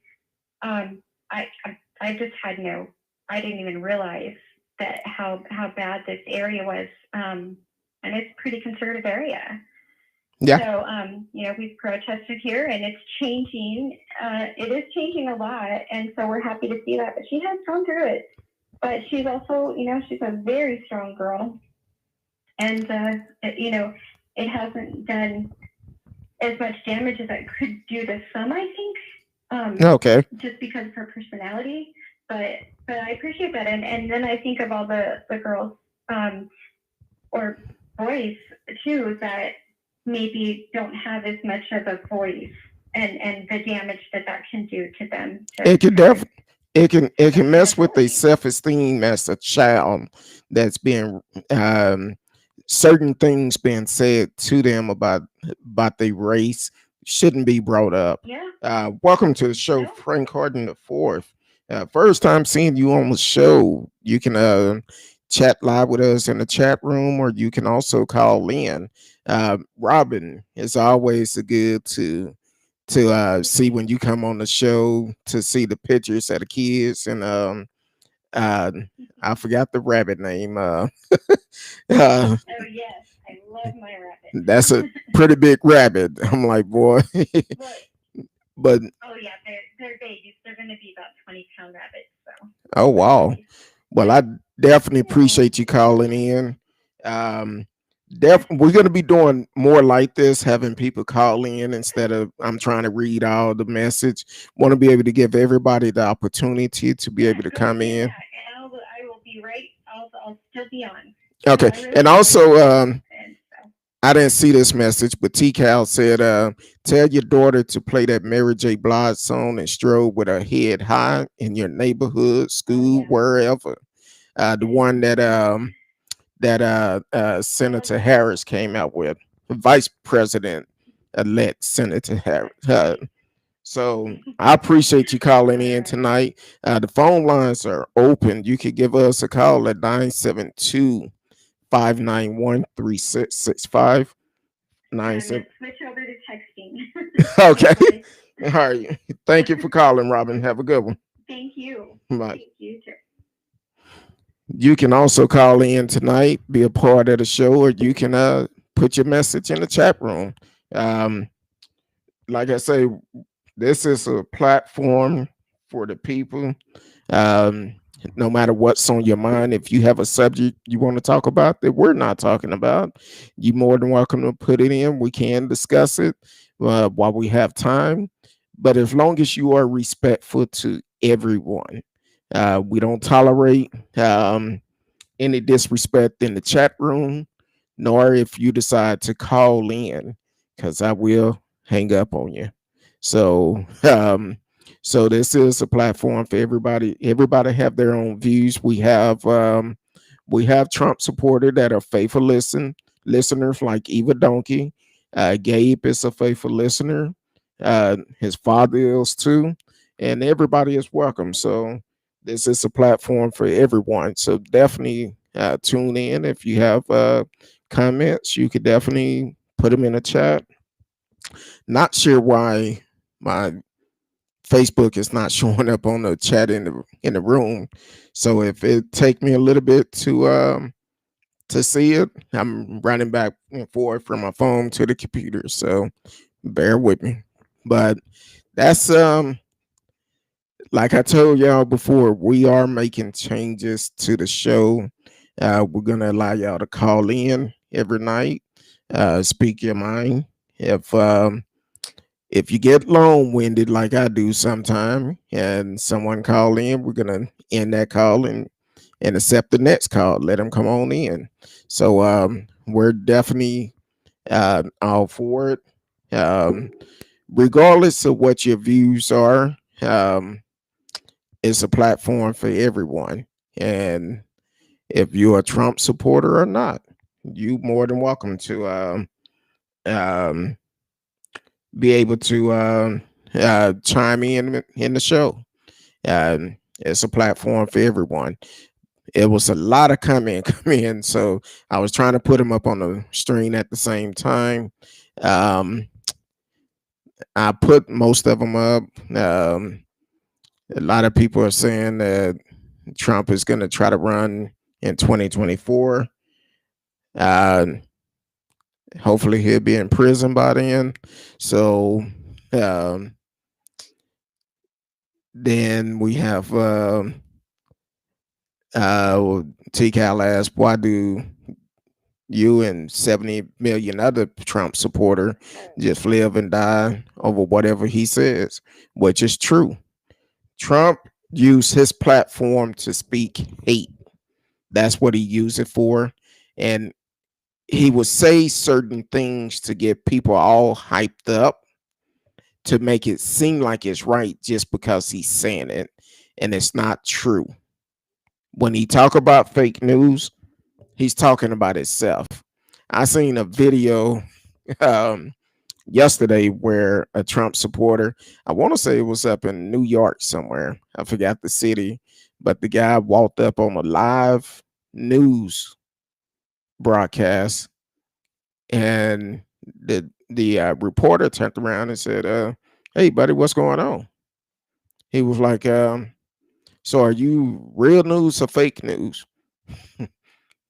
Speaker 4: I just had I didn't even realize that how bad this area was, and it's a pretty conservative area.
Speaker 2: Yeah.
Speaker 4: So, you know, we've protested here, and it's changing. It is changing a lot, and so we're happy to see that. But she has gone through it. But she's also, you know, she's a very strong girl, and you know, it hasn't done as much damage as it could do to some, I think.
Speaker 2: Okay.
Speaker 4: Just because of her personality, but I appreciate that, and then I think of all the girls, or boys too, that maybe don't have as much of a voice, and the damage that can do to them.
Speaker 2: It can mess with their self-esteem as a child that's being certain things being said to them about their race shouldn't be brought up.
Speaker 4: Yeah.
Speaker 2: Welcome to the show, Frank Harden IV. First time seeing you on the show. You can chat live with us in the chat room, or you can also call in. Robin, it's always good to see when you come on the show, to see the pictures of the kids, and I forgot the rabbit name.
Speaker 4: Oh yes, I love my rabbit.
Speaker 2: That's a pretty big rabbit. I'm like, boy. But
Speaker 4: oh yeah, they're babies. They're going to be about 20-pound rabbits. So.
Speaker 2: Oh wow. Well, I definitely appreciate you calling in. We're going to be doing more like this, having people call in instead of I'm trying to read all the message. Want to be able to give everybody the opportunity to be able to come in.
Speaker 4: I will be right. I'll still be on.
Speaker 2: Okay, and also I didn't see this message, but T-Cal said, tell your daughter to play that Mary J. Blige song and stroll with her head high in your neighborhood, school, wherever. The one that Senator Harris came out with, Vice President-elect Senator Harris. So I appreciate you calling in tonight. The phone lines are open. You could give us a call at 972-591-3665.
Speaker 4: Switch over to texting.
Speaker 2: Okay. All right. Thank you for calling, Robin. Have a good one.
Speaker 4: Thank you.
Speaker 2: Bye.
Speaker 4: Thank you too.
Speaker 2: You can also call in tonight, be a part of the show, or you can put your message in the chat room. Like I say, this is a platform for the people. No matter what's on your mind, if you have a subject you want to talk about that we're not talking about, you're more than welcome to put it in. We can discuss it while we have time. But as long as you are respectful to everyone, we don't tolerate any disrespect in the chat room, nor if you decide to call in, because I will hang up on you. So so this is a platform for everybody. Everybody have their own views. We have Trump supporters that are faithful listeners like Eva Donkey. Gabe is a faithful listener. His father is too, and everybody is welcome. So this is a platform for everyone. So definitely tune in. If you have comments, you could definitely put them in the chat. Not sure why my Facebook is not showing up on the chat in the room. So if it take me a little bit to see it, I'm running back and forth from my phone to the computer. So bear with me. But that's like I told y'all before, we are making changes to the show. We're gonna allow y'all to call in every night, speak your mind. If you get long-winded like I do sometime and someone call in, we're gonna end that call and accept the next call. Let them come on in. So we're definitely all for it. Um, Regardless of what your views are, um, it's a platform for everyone. And if you're a Trump supporter or not, you more than welcome to um, be able to chime in the show. It's a platform for everyone. It was a lot of come in, so I was trying to put them up on the screen at the same time. Um, I put most of them up. A lot of people are saying that Trump is going to try to run in 2024. Uh, Hopefully, he'll be in prison by then. So, um, then we have T. Cal asked, why do you and 70 million other Trump supporter just live and die over whatever he says, which is true. Trump used his platform to speak hate. That's what he used it for. And he would say certain things to get people all hyped up to make it seem like it's right just because he's saying it. And it's not true. When he talk about fake news, he's talking about himself. I seen a video um, yesterday where a Trump supporter, I want to say it was up in New York somewhere, I forgot the city, but the guy walked up on a live news broadcast, and the reporter turned around and said, "Hey, buddy, what's going on?" He was like, "So are you real news or fake news?"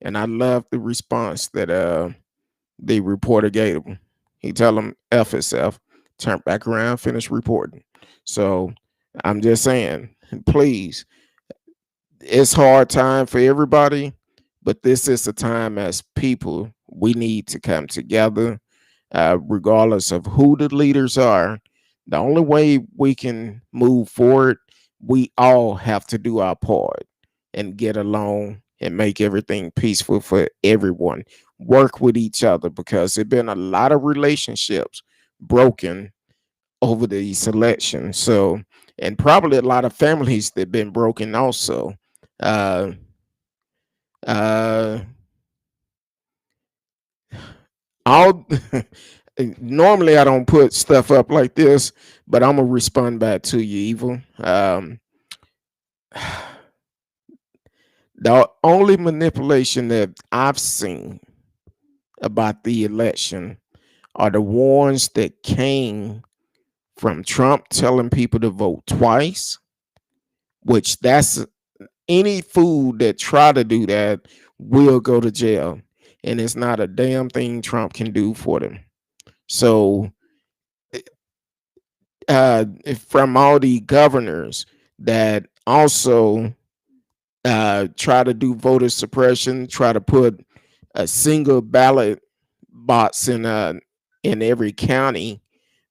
Speaker 2: And I love the response that the reporter gave him. He tell him F himself, turn back around, finish reporting. So I'm just saying, please, it's hard time for everybody, but this is a time as people we need to come together, regardless of who the leaders are. The only way we can move forward, we all have to do our part and get along and make everything peaceful for everyone. Work with each other because there've been a lot of relationships broken over these elections. So, and probably a lot of families that have been broken also. Uh, uh, all normally I don't put stuff up like this, but I'm gonna respond back to you, Evil. The only manipulation that I've seen about the election are the ones that came from Trump telling people to vote twice, which that's any fool that try to do that will go to jail. And it's not a damn thing Trump can do for them. So from all the governors that also try to do voter suppression, try to put a single ballot box in every county,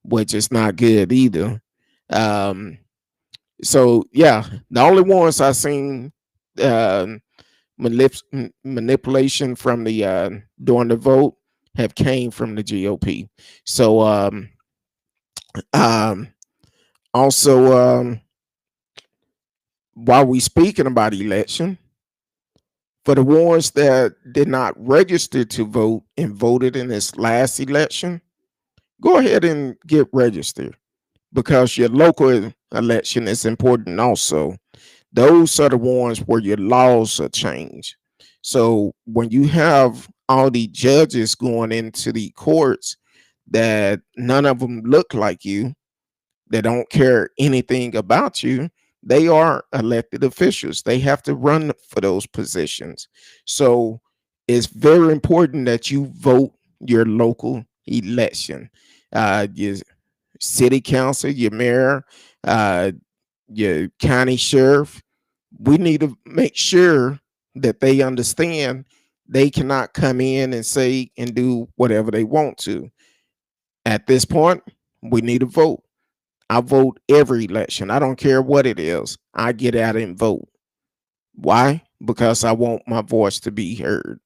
Speaker 2: which is not good either. Um, so yeah, the only ones I seen uh, manipulation from the during the vote have came from the GOP. So um, also while we speaking about election, for the ones that did not register to vote and voted in this last election, go ahead and get registered because your local election is important also. Those are the ones where your laws are changed. So when you have all the judges going into the courts that none of them look like you, that don't care anything about you, they are elected officials. They have to run for those positions. So it's very important that you vote your local election. Your city council, your mayor, uh, your county sheriff. We need to make sure that they understand they cannot come in and say and do whatever they want to. At this point, we need to vote. I vote every election. I don't care what it is. I get out and vote. Why? Because I want my voice to be heard.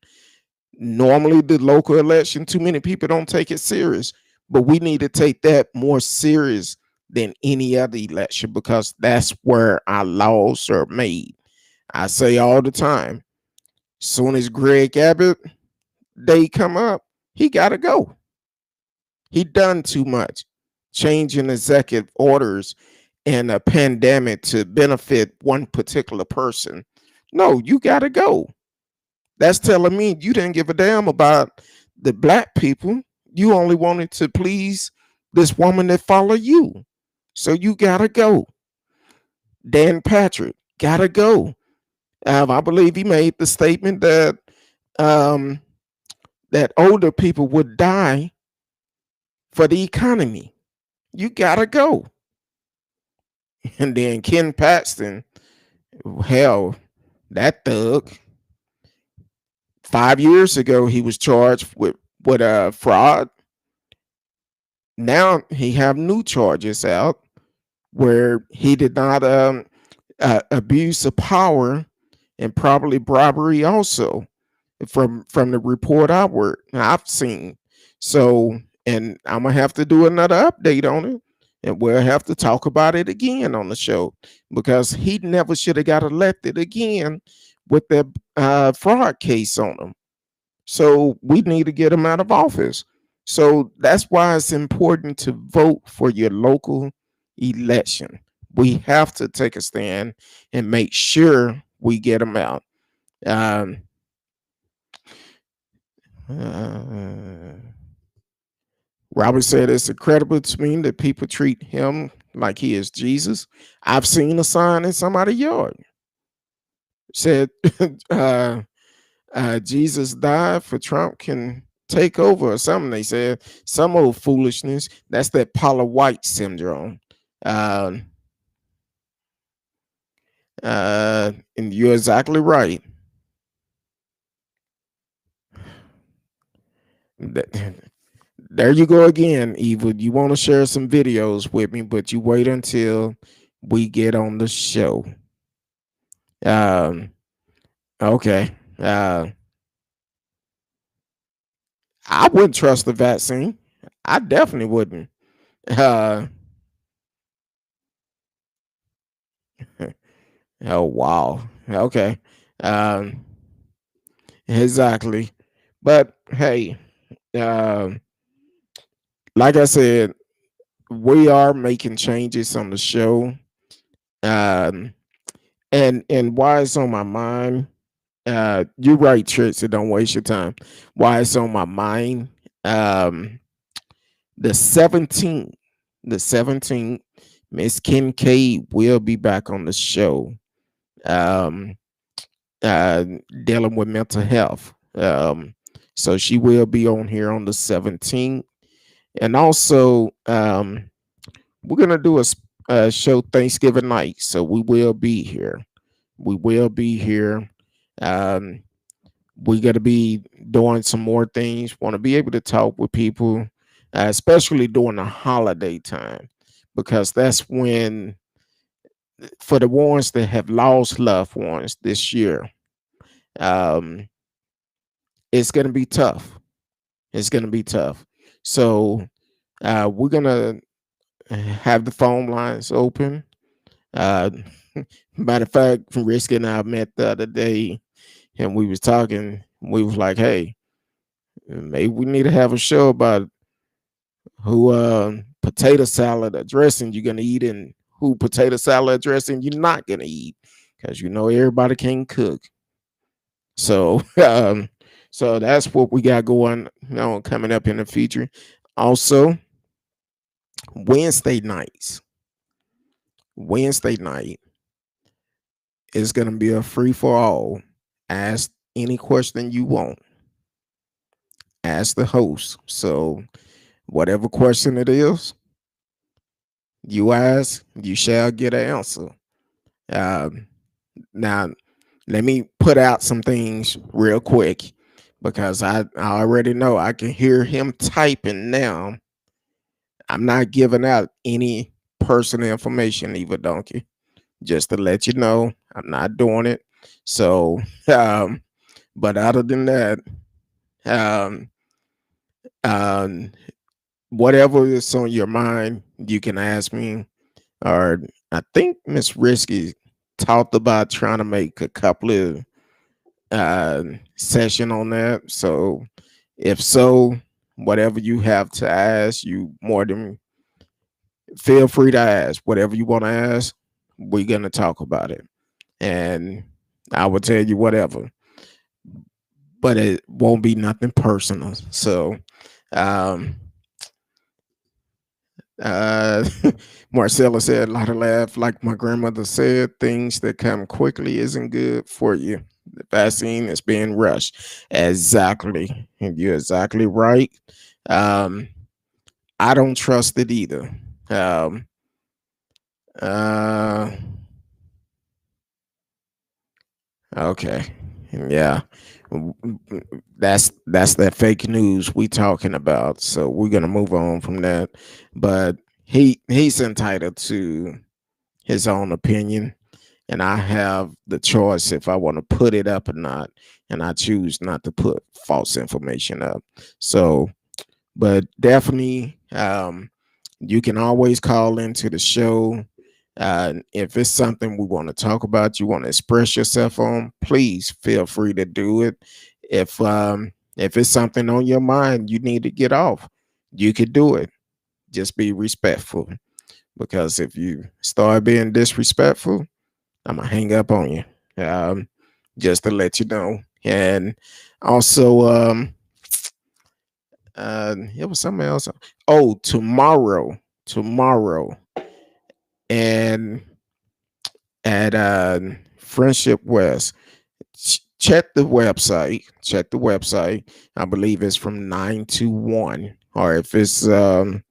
Speaker 2: Normally, the local election, too many people don't take it serious. but we need to take that more serious than any other election because that's where our laws are made. I say all the time, soon as Greg Abbott day come up, he got to go. He done too much, changing executive orders in a pandemic to benefit one particular person. No, you got to go. That's telling me you didn't give a damn about the black people. You only wanted to please this woman that follow you. So you got to go. Dan Patrick got to go. I believe he made the statement that um, that older people would die for the economy. You gotta go. And then Ken Paxton, hell, that thug. 5 years ago, he was charged with fraud. Now he have new charges out where he did not abuse of power and probably bribery also from the report I've seen. So, and I'm gonna have to do another update on it, and we'll have to talk about it again on the show because he never should have got elected again with the fraud case on him. So we need to get him out of office. So that's why it's important to vote for your local election. We have to take a stand and make sure we get him out. Robert said it's incredible to me that people treat him like he is Jesus. I've seen a sign in somebody's yard. Said Jesus died for Trump can take over or something. They said some old foolishness. That's that Paula White syndrome. And you're exactly right. There you go again, Eva. You want to share some videos with me, but you wait until we get on the show. Okay. I wouldn't trust the vaccine. I definitely wouldn't. Oh wow. Okay. Exactly. But hey, like I said, we are making changes on the show. And why it's on my mind, you're right, Trixie, don't waste your time. Why it's on my mind, the 17th, Miss Kincaid will be back on the show, dealing with mental health. So she will be on here on the 17th. And also, we're going to do a show Thanksgiving night. So we will be here. We're going to be doing some more things. Want to be able to talk with people, especially during the holiday time, because that's when, for the ones that have lost loved ones this year, it's going to be tough. So we're going to have the phone lines open. Matter of fact, Risky and I met the other day and we was talking. We was like, hey, maybe we need to have a show about who potato salad dressing you're gonna eat and who potato salad dressing you're not gonna eat, because everybody can cook. So so that's what we got going on coming up in the future. Also, Wednesday night is gonna be a free for all. Ask any question you want. Ask the host. So whatever question it is, you ask, you shall get an answer. Now, let me put out some things real quick because I already know I can hear him typing now. I'm not giving out any personal information, Eva Donkey. Just to let you know, I'm not doing it. So, but other than that, whatever is on your mind, you can ask me. Or I think Miss Risky talked about trying to make a couple of session on that. So if so, whatever you have to ask, you more than feel free to ask. Whatever you want to ask, we're gonna talk about it. And I will tell you whatever. But it won't be nothing personal. So um uh Marcella said a lot of laugh, like my grandmother said, things that come quickly isn't good for you. The vaccine is being rushed. Exactly. And you're exactly right. Um I don't trust it either. Um uh okay. Yeah. That's that fake news we talking about. So we're gonna move on from that. But he's entitled to his own opinion, and I have the choice if I want to put it up or not, and I choose not to put false information up. So, but definitely, you can always call into the show. If it's something we want to talk about, you want to express yourself on, please feel free to do it. If it's something on your mind you need to get off, you could do it. Just be respectful, because if you start being disrespectful, I'm gonna hang up on you. Just to let you know. And also, it was something else. Oh, tomorrow, and at Friendship West. Check the website. Check the website. I believe it's from 9 to 1, or if it's someone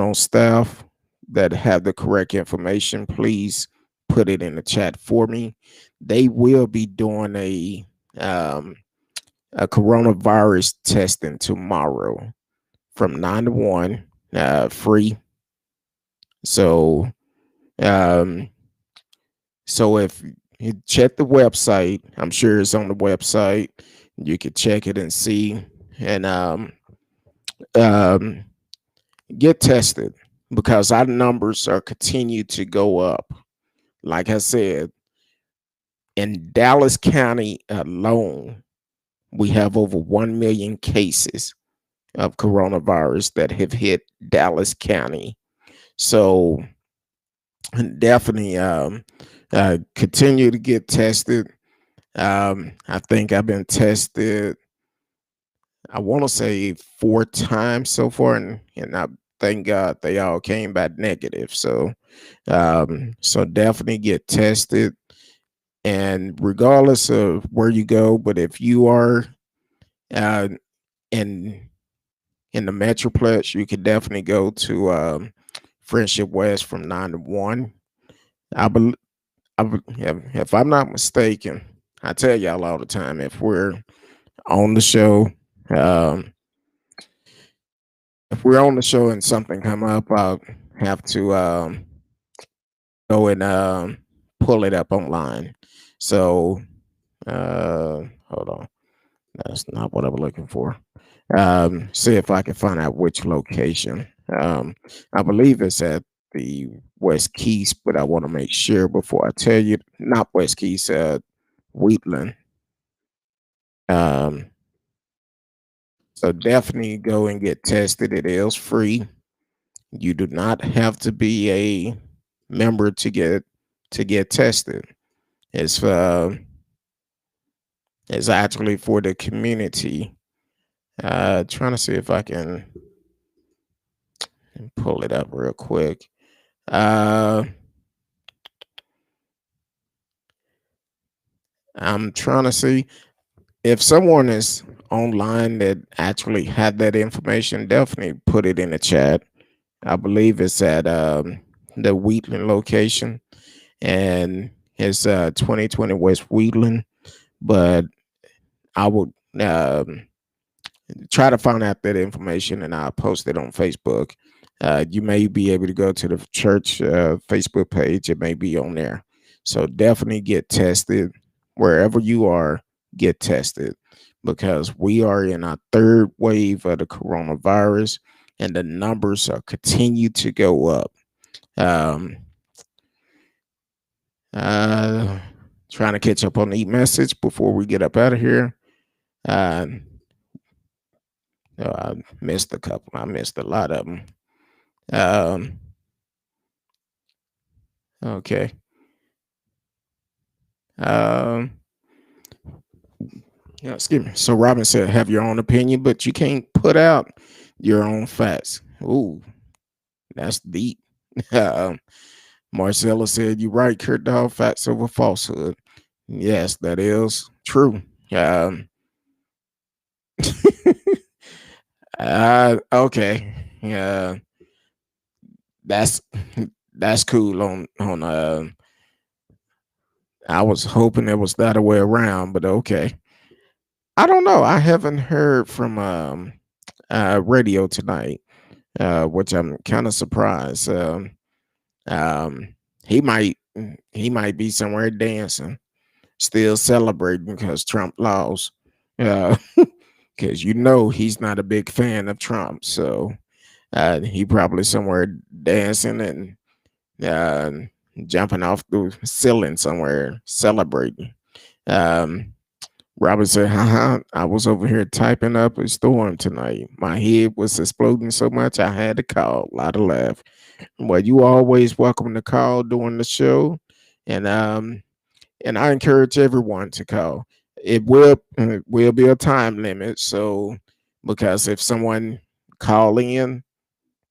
Speaker 2: on staff that have the correct information, please put it in the chat for me. They will be doing um, a coronavirus testing tomorrow from 9 to 1, free. So, um, so if you check the website, I'm sure it's on the website. You can check it and see, and um, get tested, because our numbers are continue to go up. Like I said, in Dallas County alone, we have over 1 million cases of coronavirus that have hit Dallas County. So definitely continue to get tested. I think I've been tested, I want to say 4 times so far, and I thank God they all came back negative. So, so definitely get tested, and regardless of where you go, but if you are uh, in the Metroplex, you could definitely go to Friendship West from 9 to 1. I believe, if I'm not mistaken, I tell y'all all the time, if we're on the show, um, if we're on the show and something come up, I'll have to go and pull it up online. So hold on, that's not what I'm looking for. See if I can find out which location. I believe it's at the West Keys, but I want to make sure before I tell you. Not West Keys, Wheatland. Um, so definitely go and get tested. It is free. You do not have to be a member to get tested. It's it's actually for the community. Trying to see if I can pull it up real quick. I'm trying to see if someone is online that actually had that information. Definitely put it in the chat. I believe it's at the Wheatland location, and it's 2020 West Wheatland. But I would try to find out that information, and I'll post it on Facebook. You may be able to go to the church Facebook page. It may be on there. So definitely get tested wherever you are. Get tested, because we are in our third wave of the coronavirus, and the numbers are continue to go up. Um, uh, Trying to catch up on the message before we get up out of here. Uh, I missed a couple. I missed a lot of them. Okay. Yeah, excuse me. So Robin said, "Have your own opinion, but you can't put out your own facts." Ooh, that's deep. um, Marcella said, "You're right, Kurt Dog. Facts over falsehood." Yes, that is true. Um, okay. Yeah, that's that's cool. I was hoping it was the other way around, but okay. I don't know. I haven't heard from radio tonight, which I'm kind of surprised. Um, he might be somewhere dancing, still celebrating because Trump lost. Because you know he's not a big fan of Trump, so he probably somewhere dancing and uh, jumping off the ceiling somewhere celebrating. Um, Robert said, haha, I was over here typing up a storm tonight. My head was exploding so much I had to call. A lot of laugh. Well, you always welcome to call during the show. And I encourage everyone to call. It will be a time limit. So because if someone call in,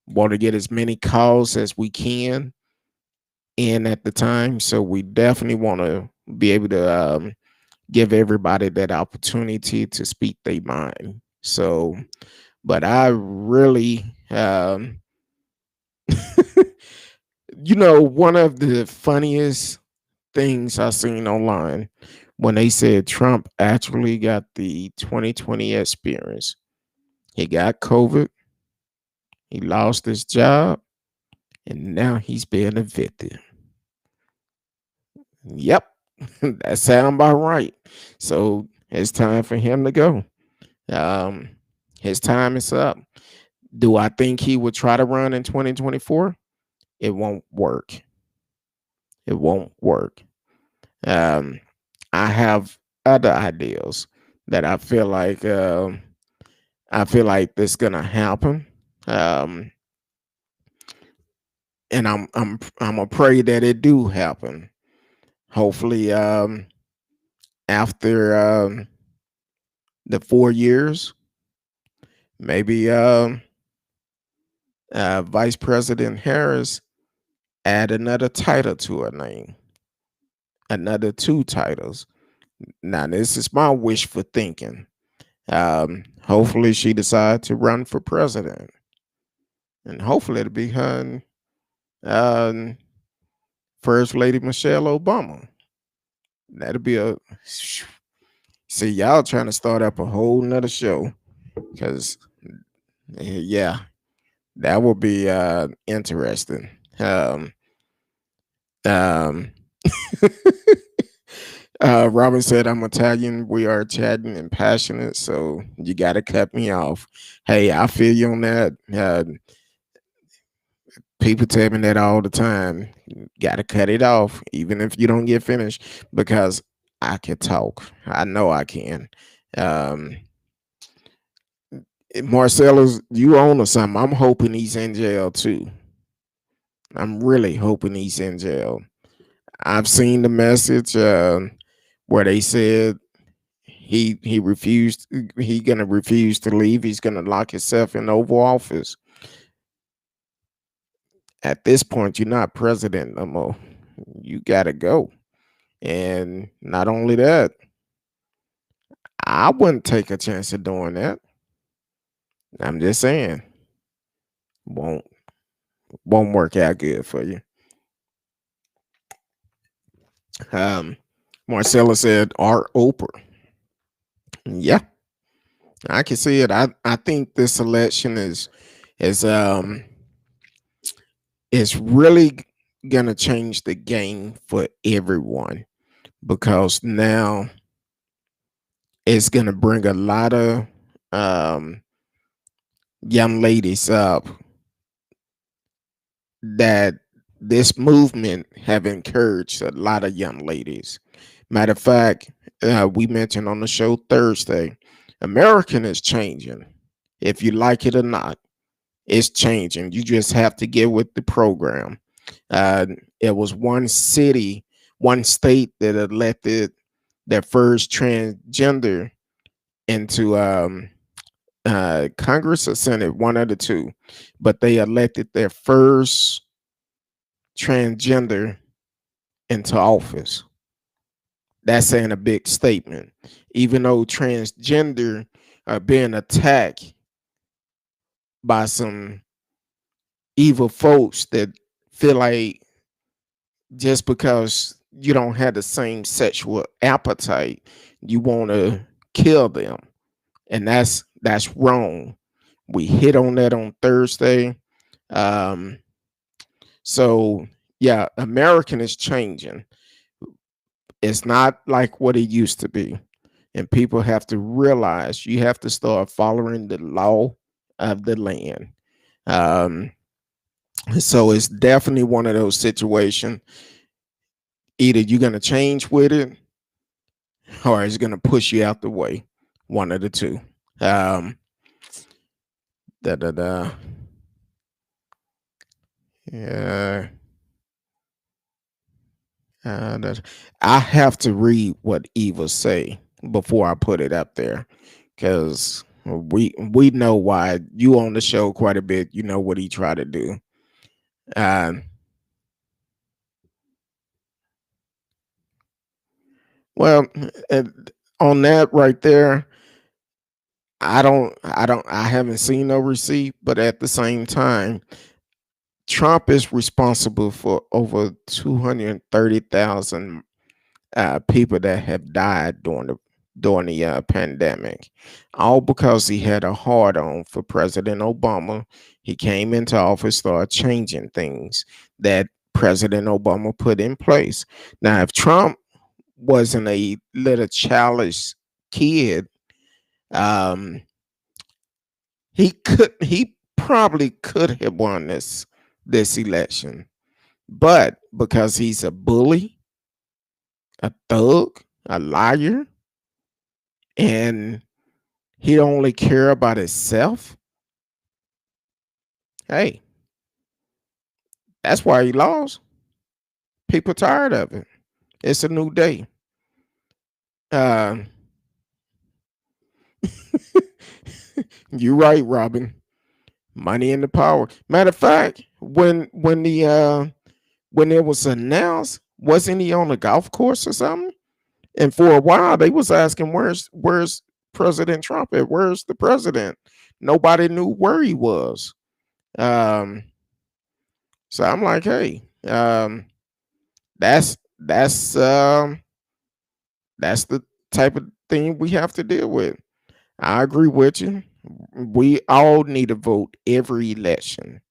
Speaker 2: want to get as many calls as we can in at the time. So we definitely want to be able to give everybody that opportunity to speak their mind. So, but I really, one of the funniest things I seen online when they said Trump actually got the 2020 experience. He got COVID, he lost his job, and now he's being evicted. Yep, that sounds about right. So it's time for him to go. Um, his time is up. Do I think he would try to run in 2024? It won't work. It won't work. Um, I have other ideas that I feel like this gonna happen. Um, and I'm gonna pray that it do happen. Hopefully, after the 4 years, maybe Vice President Harris add another title to her name, another two titles. Now, this is my wishful thinking. Hopefully, she decides to run for president, and hopefully, it'll be her and First Lady Michelle Obama. That'll be a see y'all trying to start up a whole nother show because yeah, that will be interesting. Um, Robin said, I'm Italian. We are chatting and passionate, so you got to cut me off. Hey, I feel you on that. People tell me that all the time. Got to cut it off, even if you don't get finished, because I can talk. I know I can. Marcellus, you own or something. I'm hoping he's in jail too. I'm really hoping he's in jail. I've seen the message where they said he refused. He gonna refuse to leave. He's gonna lock himself in the Oval Office. At this point, you're not president no more. You gotta go. And not only that, I wouldn't take a chance of doing that. I'm just saying, won't work out good for you. Marcella said, "Art Oprah." Yeah, I can see it. I think this election is is really gonna change the game for everyone because now it's gonna bring a lot of um, young ladies up that this movement have encouraged a lot of young ladies. Matter of fact, we mentioned on the show Thursday, American is changing. If you like it or not, it's changing. You just have to get with the program. Uh, it was one city, one state that elected their first transgender into Congress or Senate, one of the two, but they elected their first transgender into office. That's saying a big statement. Even though transgender are being attacked by some evil folks that feel like just because you don't have the same sexual appetite, you want to kill them, and that's wrong. We hit on that on Thursday. Um, so yeah, American is changing. It's not like what it used to be. And people have to realize you have to start following the law of the land. Um, so it's definitely one of those situations. Either you're going to change with it or it's going to push you out the way. One of the two. Um, da da da. Yeah. I have to read what Eva say before I put it up there, because we know why. You on the show quite a bit. You know what he tried to do. Uh, well, on that right there, I haven't seen no receipt, but at the same time, Trump is responsible for over 230,000 people that have died during the pandemic, all because he had a hard on for President Obama. He came into office, started changing things that President Obama put in place. Now, if Trump wasn't a little childish kid, um, he probably could have won this election, but because he's a bully, a thug, a liar, and he only care about himself. Hey, that's why he lost. People tired of it. It's a new day. Uh, you're right, Robin. Money and the power. Matter of fact, when it was announced, wasn't he on a golf course or something? And for a while, they was asking, "Where's President Trump at? Where's the president?" Nobody knew where he was. Um, so I'm like, hey, that's that's um, that's the type of thing we have to deal with. I agree with you. We all need to vote every election,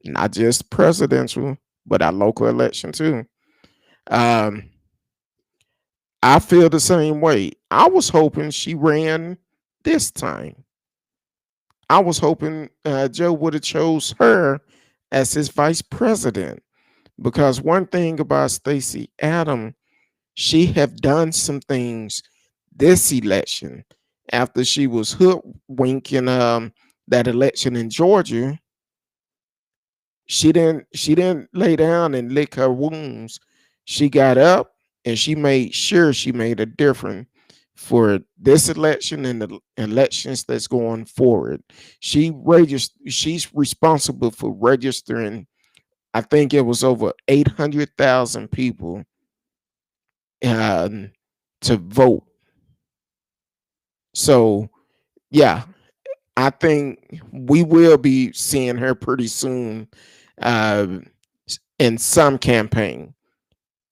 Speaker 2: not just presidential, but our local election too. Um, I feel the same way. I was hoping she ran this time. I was hoping Joe would have chose her as his vice president, because one thing about Stacey Adams, she have done some things this election after she was hoodwinking that election in Georgia. She didn't lay down and lick her wounds. She got up and she made sure she made a difference for this election and the elections that's going forward. She's responsible for registering, I think it was over 800,000 people um, to vote. So yeah, I think we will be seeing her pretty soon uh, in some campaign.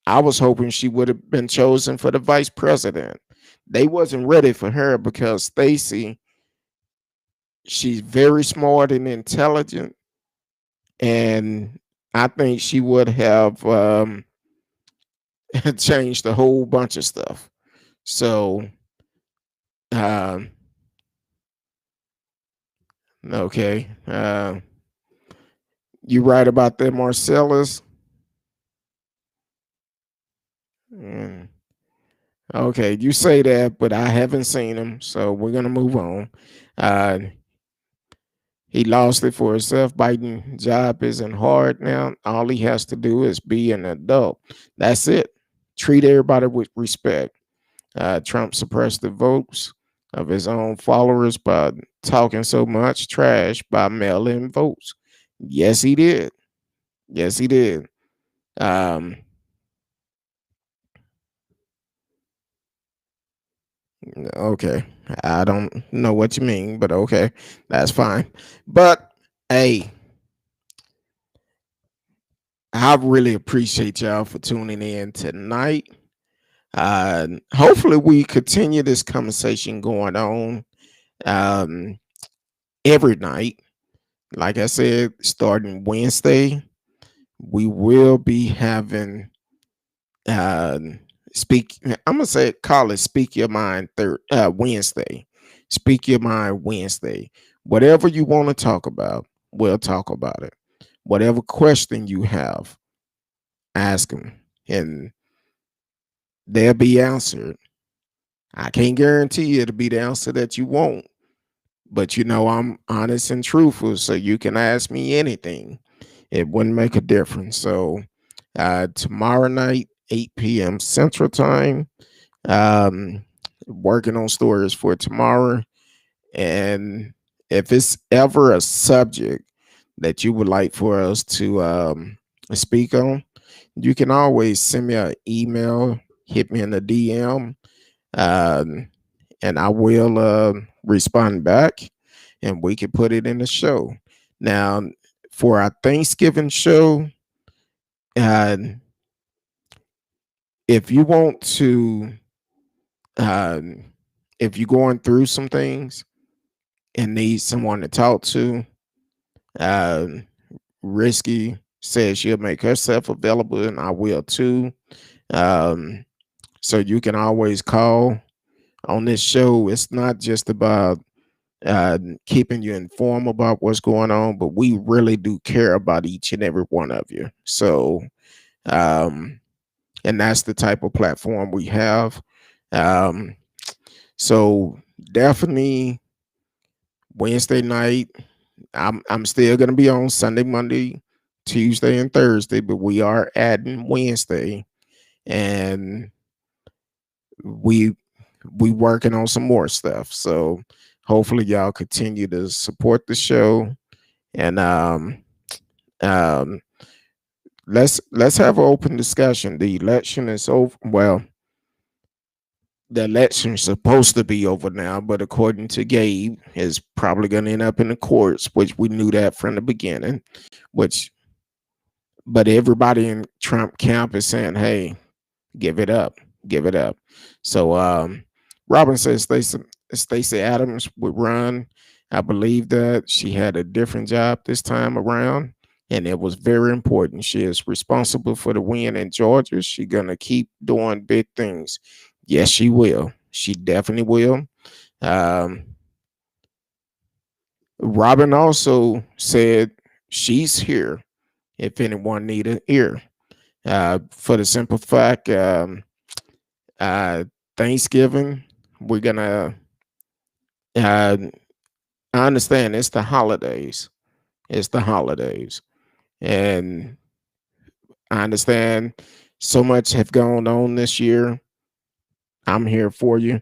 Speaker 2: I was hoping she would have been chosen for the vice president. They wasn't ready for her because Stacey, she's very smart and intelligent, and I think she would have changed a whole bunch of stuff. So Um, okay. You right about that, Marcellus? Mm, okay, you say that, but I haven't seen him, so we're gonna move on. Uh, he lost it for his self-biting job isn't hard now. All he has to do is be an adult. That's it. Treat everybody with respect. Trump suppressed the votes of his own followers by talking so much trash by mail-in votes. Yes, he did. Yes, he did. Um, okay. I don't know what you mean, but okay. That's fine. But hey, I really appreciate y'all for tuning in tonight. Hopefully we continue this conversation going on um, every night. Like I said, starting Wednesday, we will be having uh, speak. I'm gonna say call it Speak Your Mind Wednesday. Speak Your Mind Wednesday. Whatever you want to talk about, we'll talk about it. Whatever question you have, ask them, and they'll be answered. I can't guarantee it'll be the answer that you want, but I'm honest and truthful, so you can ask me anything. It wouldn't make a difference. So tomorrow night, 8 p.m. Central Time, um, working on stories for tomorrow. And if it's ever a subject that you would like for us to speak on, you can always send me an email, hit me in the DM, um, and I will respond back and we can put it in the show. Now, for our Thanksgiving show, uh, if you want to, um, if you're going through some things and need someone to talk to, uh, Risky says she'll make herself available, and I will too. Um, so you can always call on this show. It's not just about keeping you informed about what's going on, but we really do care about each and every one of you. So, um, and that's the type of platform we have. Um, so definitely Wednesday night. I'm still gonna be on Sunday, Monday, Tuesday, and Thursday, but we are adding Wednesday, and we working on some more stuff. So hopefully y'all continue to support the show, and um let's have an open discussion. The election is over. Well, the election is supposed to be over now, but according to Gabe, is probably going to end up in the courts, which we knew that from the beginning. Which, but everybody in Trump camp is saying, "Hey, give it up, give it up." So, Robin says Stacey Adams would run. I believe that she had a different job this time around, and it was very important. She is responsible for the win in Georgia. She's gonna keep doing big things. Yes, she will. She definitely will. Um, Robin also said she's here if anyone need an ear. For the simple fact, uh, Thanksgiving, we're gonna. I understand it's the holidays. It's the holidays, and I understand so much have gone on this year. I'm here for you,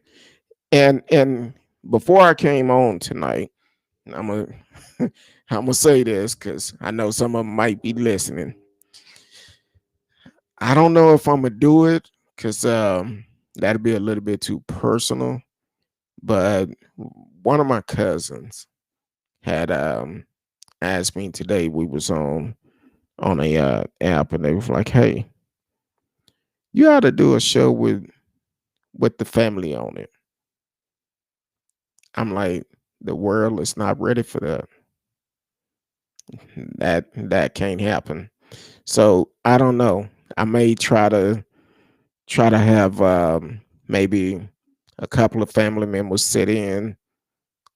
Speaker 2: and before I came on tonight, I'm gonna I'm gonna say this because I know some of them might be listening. I don't know if I'm gonna do it because that'd be a little bit too personal. But one of my cousins had asked me today. We was on a app, and they was like, "Hey, you ought to do a show with the family on it." I'm like, the world is not ready for that. That can't happen. So I don't know. I may try to have maybe a couple of family members sit in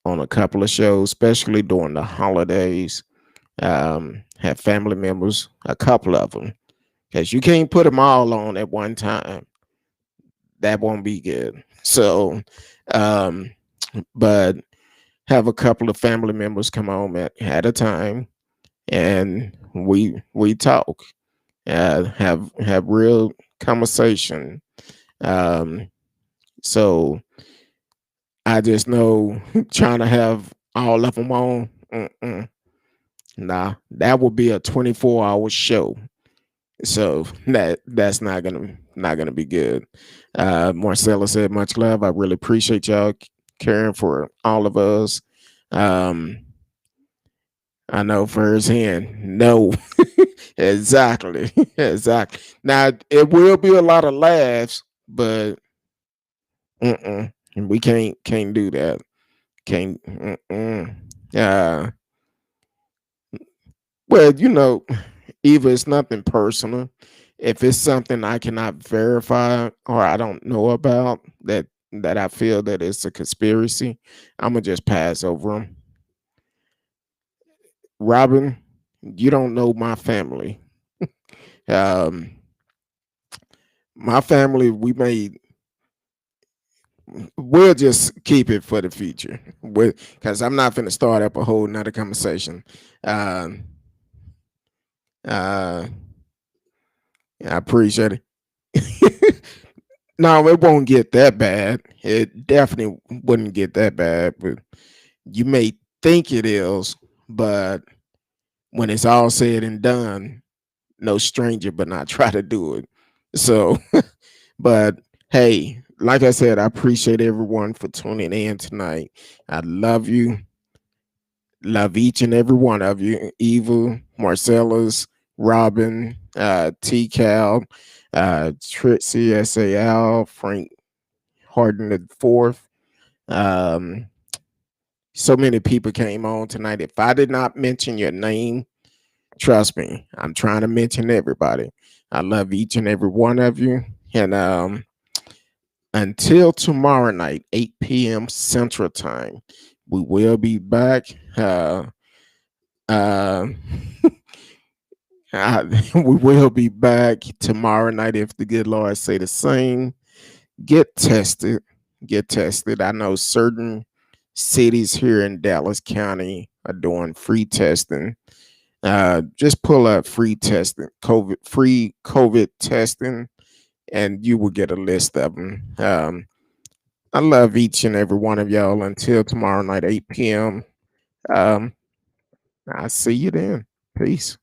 Speaker 2: on a couple of shows, especially during the holidays. Have family members, a couple of them, because you can't put them all on at one time. That won't be good. So, um, but have a couple of family members come home at a time, and we talk, have real conversation. Um, so I just know trying to have all of them on. Nah, that would be a 24-hour show. So that's not gonna be good. Marcella said, "Much love. I really appreciate y'all caring for all of us." Um, I know firsthand. No, exactly, exactly. Now it will be a lot of laughs, but we can't do that. Can't. Uh, well, either it's nothing personal. If it's something I cannot verify or I don't know about that I feel that it's a conspiracy, I'm gonna just pass over them. Robin, you don't know my family. Um, my family, we'll just keep it for the future, because I'm not gonna start up a whole nother conversation. Um, uh, I appreciate it. No, it won't get that bad. It definitely wouldn't get that bad, but you may think it is, but when it's all said and done, no stranger but not try to do it. So, but hey, like I said, I appreciate everyone for tuning in tonight. I love you. Love each and every one of you. Eva, Marcellus, Robin, T Cal, Trixie, SAL, Frank Harden the fourth. Um, so many people came on tonight. If I did not mention your name, trust me, I'm trying to mention everybody. I love each and every one of you. And until tomorrow night, 8 p.m. Central Time, we will be back. Uh, we will be back tomorrow night if the good Lord say the same. Get tested. Get tested. I know certain cities here in Dallas County are doing free testing. Just pull up free testing, free COVID testing, and you will get a list of them. I love each and every one of y'all. Until tomorrow night, 8 p.m. Um, I see you then. Peace.